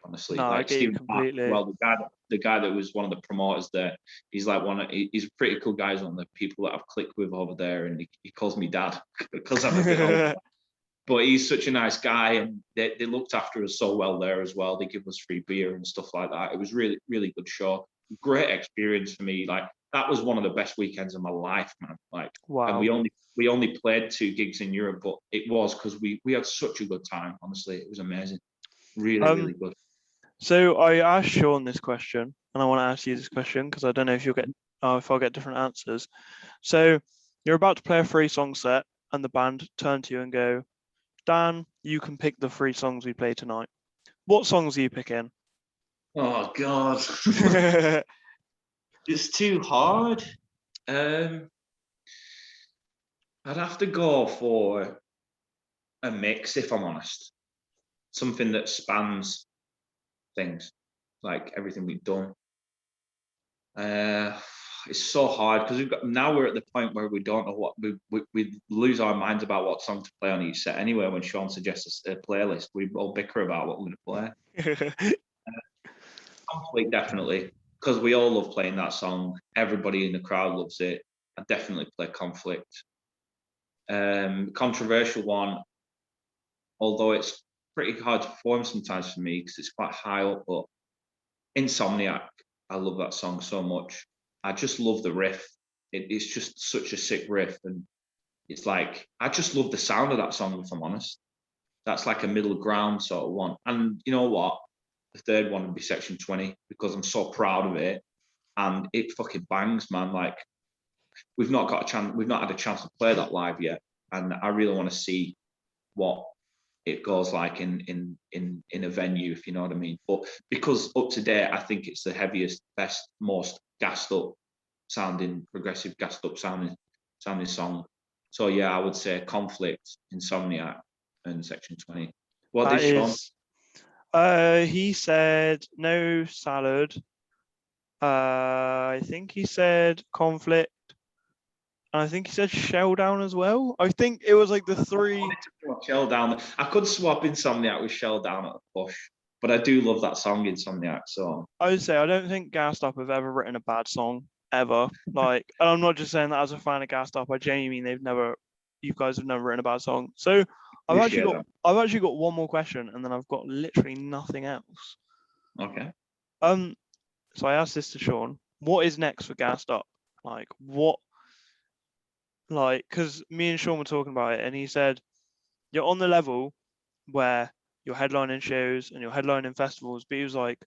honestly. No, like, I get you Stephen completely. Well, the guy that was one of the promoters there, he's like he's a pretty cool guy. He's one of the people that I've clicked with over there, and he calls me dad because I'm a bit older. But he's such a nice guy, and they looked after us so well there as well. They give us free beer and stuff like that. It was really, really good show. Great experience for me. Like, that was one of the best weekends of my life, man. Like, Wow. And we only played 2 gigs in Europe, but it was because we had such a good time. Honestly, it was amazing. Really, really good. So I asked Sean this question, and I want to ask you this question because I don't know if I'll get different answers. So you're about to play a 3-song set, and the band turn to you and go, Dan, you can pick the 3 songs we play tonight. What songs are you picking? Oh God, it's too hard. I'd have to go for a mix, if I'm honest. Something that spans things, like everything we've done. It's so hard because we're at the point where we don't know what we lose our minds about what song to play on each set anyway. When Sean suggests a playlist, we all bicker about what we're going to play. Conflict, definitely, because we all love playing that song. Everybody in the crowd loves it. I definitely play Conflict. Controversial one, although it's pretty hard to perform sometimes for me because it's quite high up, but Insomniac, I love that song so much. I just love the riff. It's just such a sick riff, and it's like, I just love the sound of that song, if I'm honest. That's like a middle ground sort of one. And you know what? The third one would be Section 20 because I'm so proud of it, and it fucking bangs, man. Like we've not had a chance to play that live yet, and I really want to see what it goes like in a venue, if you know what I mean. But because up to date, I think it's the heaviest, best, most gassed up sounding, progressive gassed up sounding song. So yeah, I would say Conflict, Insomniac, and Section 20. What That did Sean? is. He said no salad. I think he said Conflict. And I think he said Shell Down as well. I think it was like the three. Shell Down. I could swap Insomniac with Shell Down at a push, but I do love that song, Insomniac. So I would say I don't think Gassed Up have ever written a bad song ever. Like, and I'm not just saying that as a fan of Gassed Up. I genuinely mean you guys have never written a bad song. So I've actually got one more question, and then I've got literally nothing else. Okay. So I asked this to Sean. What is next for Gassed Up? Like what? Like, because me and Sean were talking about it, and he said you're on the level where you're headlining shows and you're headlining festivals, but he was like,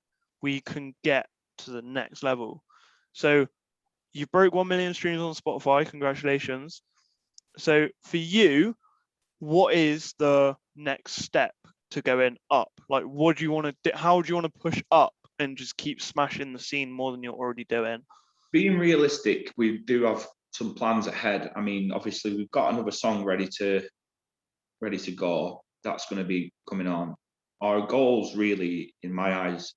we can get to the next level. So you broke 1 million streams on Spotify. Congratulations. So for you, what is the next step to going up? Like, what do you want to do? How do you want to push up and just keep smashing the scene more than you're already doing? Being realistic, we do have some plans ahead. I mean, obviously, we've got another song ready to go. That's going to be coming on. Our goals, really, in my eyes,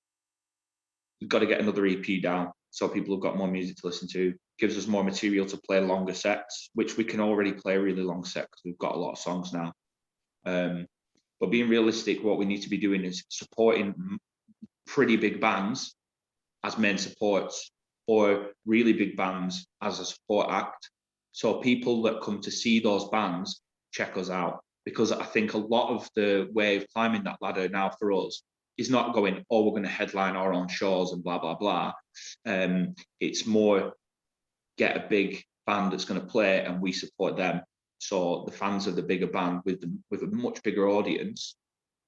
we've got to get another EP down so people have got more music to listen to. Gives us more material to play longer sets, which we can already play a really long set because we've got a lot of songs now. But being realistic, what we need to be doing is supporting pretty big bands as main supports, or really big bands as a support act. So people that come to see those bands check us out, because I think a lot of the way of climbing that ladder now for us is not going, oh, we're going to headline our own shows and blah, blah, blah. It's more get a big band that's going to play and we support them. So the fans of the bigger band with a much bigger audience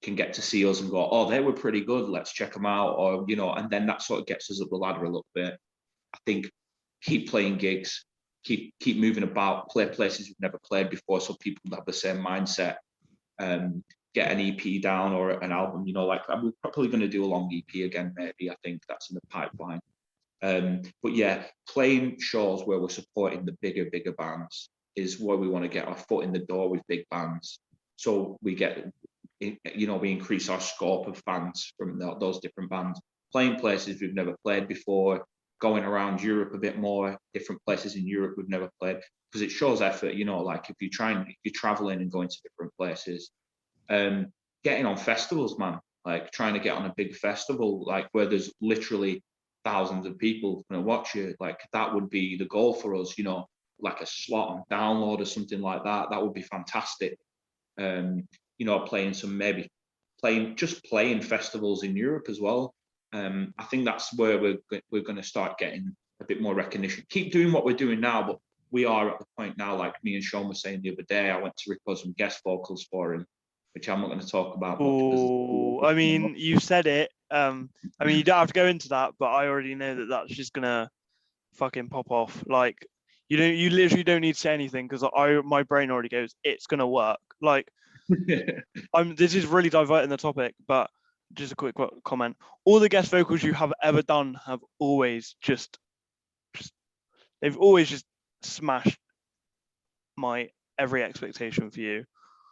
can get to see us and go, oh, they were pretty good, let's check them out. Or, you know, and then that sort of gets us up the ladder a little bit. I think keep playing gigs, keep moving about, play places you've never played before, so people have the same mindset. Get an EP down or an album, you know, like we're probably going to do a long EP again, maybe. I think that's in the pipeline. But yeah, playing shows where we're supporting the bigger bands is where we want to get our foot in the door with big bands. So we get, you know, we increase our scope of fans from those different bands, playing places we've never played before, going around Europe a bit more, different places in Europe we've never played, because it shows effort, you know, like if you're traveling and going to different places, getting on festivals, man, like trying to get on a big festival, like where there's literally thousands of people going to watch you, like that would be the goal for us, you know, like a slot on Download or something like that. That would be fantastic. You know, playing festivals in Europe as well. I think that's where we're going to start getting a bit more recognition. Keep doing what we're doing now, but we are at the point now, like me and Sean were saying the other day, I went to record some guest vocals for him, which I'm not going to talk about much. Oh, I mean, you said it. I mean, you don't have to go into that, but I already know that that's just gonna fucking pop off. Like, you literally don't need to say anything because my brain already goes, it's gonna work. Like, this is really diverting the topic, but just a quick comment. All the guest vocals you have ever done have always they've always just smashed my every expectation for you.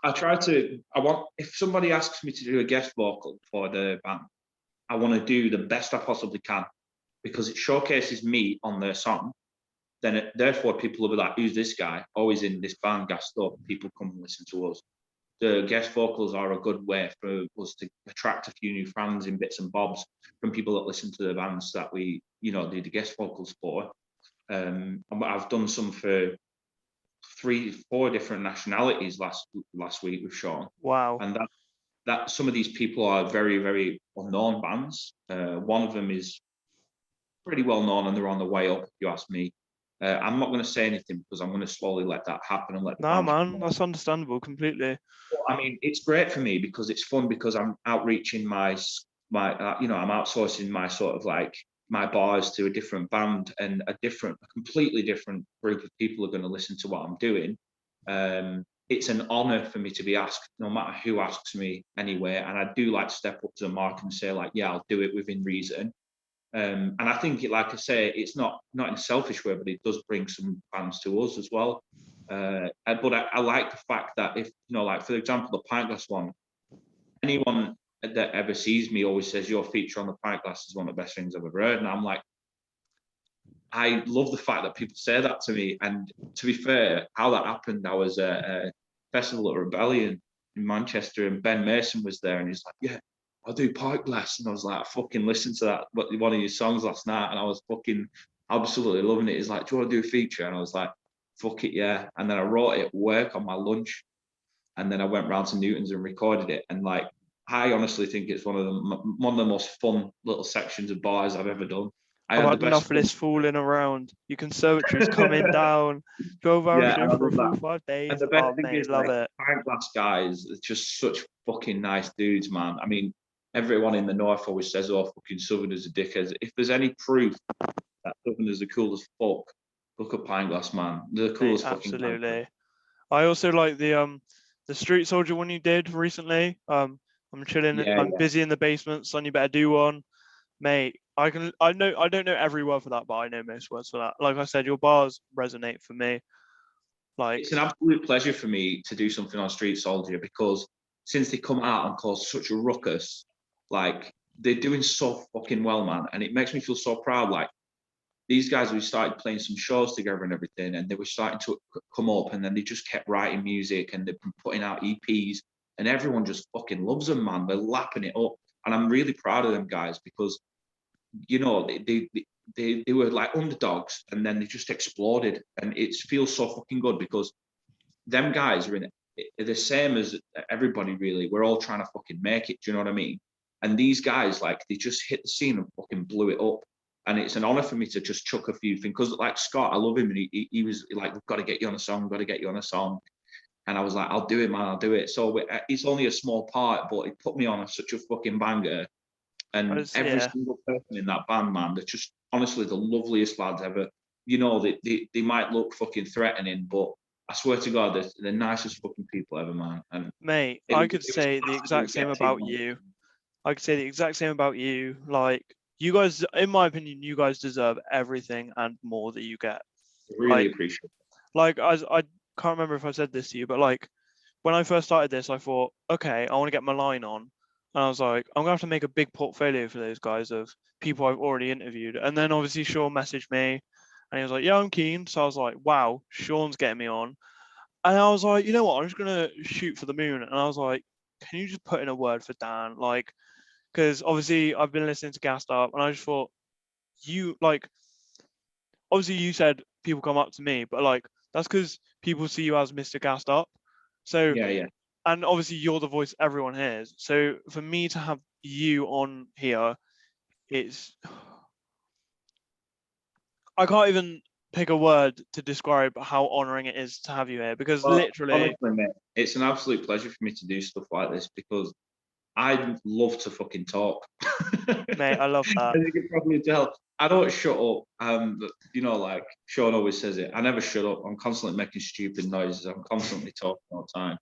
If somebody asks me to do a guest vocal for the band, I want to do the best I possibly can, because it showcases me on their song. Then therefore people will be like, who's this guy? Always in this band gassed up. People come and listen to us. The guest vocals are a good way for us to attract a few new fans in bits and bobs from people that listen to the bands that we, you know, do the guest vocals for. I've done some for 3-4 different nationalities last week with Sean. Wow. And that some of these people are very, very unknown bands. One of them is pretty well known and they're on the way up, if you ask me. I'm not going to say anything because I'm going to slowly let that happen and let the Nah, fans man, come on. that's understandable completely. I mean, it's great for me because it's fun because I'm outreaching my I'm outsourcing my sort of like my bars to a different band, and a completely different group of people are going to listen to what I'm doing. It's an honor for me to be asked, no matter who asks me anyway. And I do like to step up to the mark and say like, yeah, I'll do it within reason. And I think like I say, it's not in a selfish way, but it does bring some fans to us as well. But I like the fact that if, like for example, the pint glass one, anyone that ever sees me always says your feature on the pint glass is one of the best things I've ever heard. And I'm like, I love the fact that people say that to me. And to be fair, how that happened, I was at a festival at Rebellion in Manchester, and Ben Mason was there, and he's like, yeah, I'll do pint glass. And I was like, I fucking listened to that, one of your songs last night, and I was fucking absolutely loving it. He's like, do you want to do a feature? And I was like, fuck it, yeah. And then I wrote it at work on my lunch, and then I went round to Newton's and recorded it. And like, I honestly think it's one of the most fun little sections of bars I've ever done. I I've had the had best. enough of this fooling around. Your conservatory's coming down. 12-hour Yeah, and shift I for a love full that. 5 And days. the best Oh, thing mate, is, love like, it. pint glass guys are just such fucking nice dudes, man. I mean, everyone in the north always says, "Oh, fucking Southerners are dickheads." If there's any proof that Southerners are cool as fuck, look at pint glass, man. They're the Mate, coolest fucking guys. absolutely. I also like the Street Soldier one you did recently. I'm chilling. Yeah, I'm yeah. busy in the basement, son. You better do one, mate. I don't know every word for that, but I know most words for that. Like I said, your bars resonate for me. Like, It's an absolute pleasure for me to do something on Street Soldier because since they come out and cause such a ruckus, like they're doing so fucking well, man, and it makes me feel so proud. Like these guys, we started playing some shows together and everything, and they were starting to come up, and then they just kept writing music and they've been putting out EPs, and everyone just fucking loves them, man. They're lapping it up, and I'm really proud of them guys because they were like underdogs, and then they just exploded, and it feels so fucking good because them guys are in it, the same as everybody really. We're all trying to fucking make it. Do you know what I mean? And these guys, like, they just hit the scene and fucking blew it up. And it's an honor for me to just chuck a few things because, like Scott, I love him, and he was like, "We've got to get you on a song. We've got to get you on a song." And I was like, "I'll do it, man. I'll do it." So it's only a small part, but it put me on such a fucking banger. And every yeah, single person in that band, man, they're just honestly the loveliest lads ever. They might look fucking threatening, but I swear to God, they're the nicest fucking people ever, man. And mate. it I was, could it was say the class to exact same get to. about you. I could say the exact same about you. Like, you guys, in my opinion, you guys deserve everything and more that you get. Really Like, appreciate it. I can't remember if I said this to you, but like when I first started this, I thought, okay, I want to get my line on. And I was like, I'm gonna have to make a big portfolio for those guys of people I've already interviewed. And then obviously Sean messaged me and he was like, yeah, I'm keen. So I was like, wow, Sean's getting me on. And I was like, you know what, I'm just gonna shoot for the moon. And I was like, can you just put in a word for Dan? Like, because obviously I've been listening to Gassed Up and I just thought, you like, obviously you said people come up to me, but like that's because people see you as Mr. Gassed Up. So, Yeah, yeah. and obviously you're the voice everyone hears. So for me to have you on here, it's I can't even pick a word to describe how honoring it is to have you here because Well, literally, honestly, mate, it's an absolute pleasure for me to do stuff like this because I love to fucking talk. mate, I love As that. you can probably tell, I don't shut up. Like Sean always says it. I never shut up. I'm constantly making stupid noises. I'm constantly talking all the time.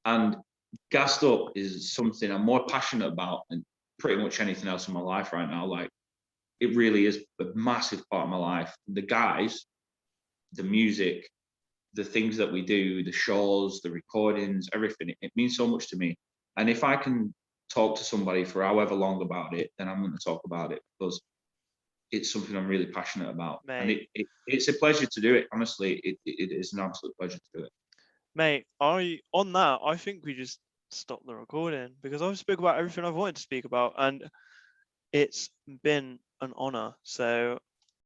And Gassed Up is something I'm more passionate about than pretty much anything else in my life right now. Like, it really is a massive part of my life. The guys, the music, the things that we do, the shows, the recordings, everything, it means so much to me. And if I can talk to somebody for however long about it, then I'm going to talk about it because it's something I'm really passionate about. And Mate, it's a pleasure to do it. Honestly, it is an absolute pleasure to do it. mate, I think we just stopped the recording because I've spoke about everything I've wanted to speak about and it's been an honor. So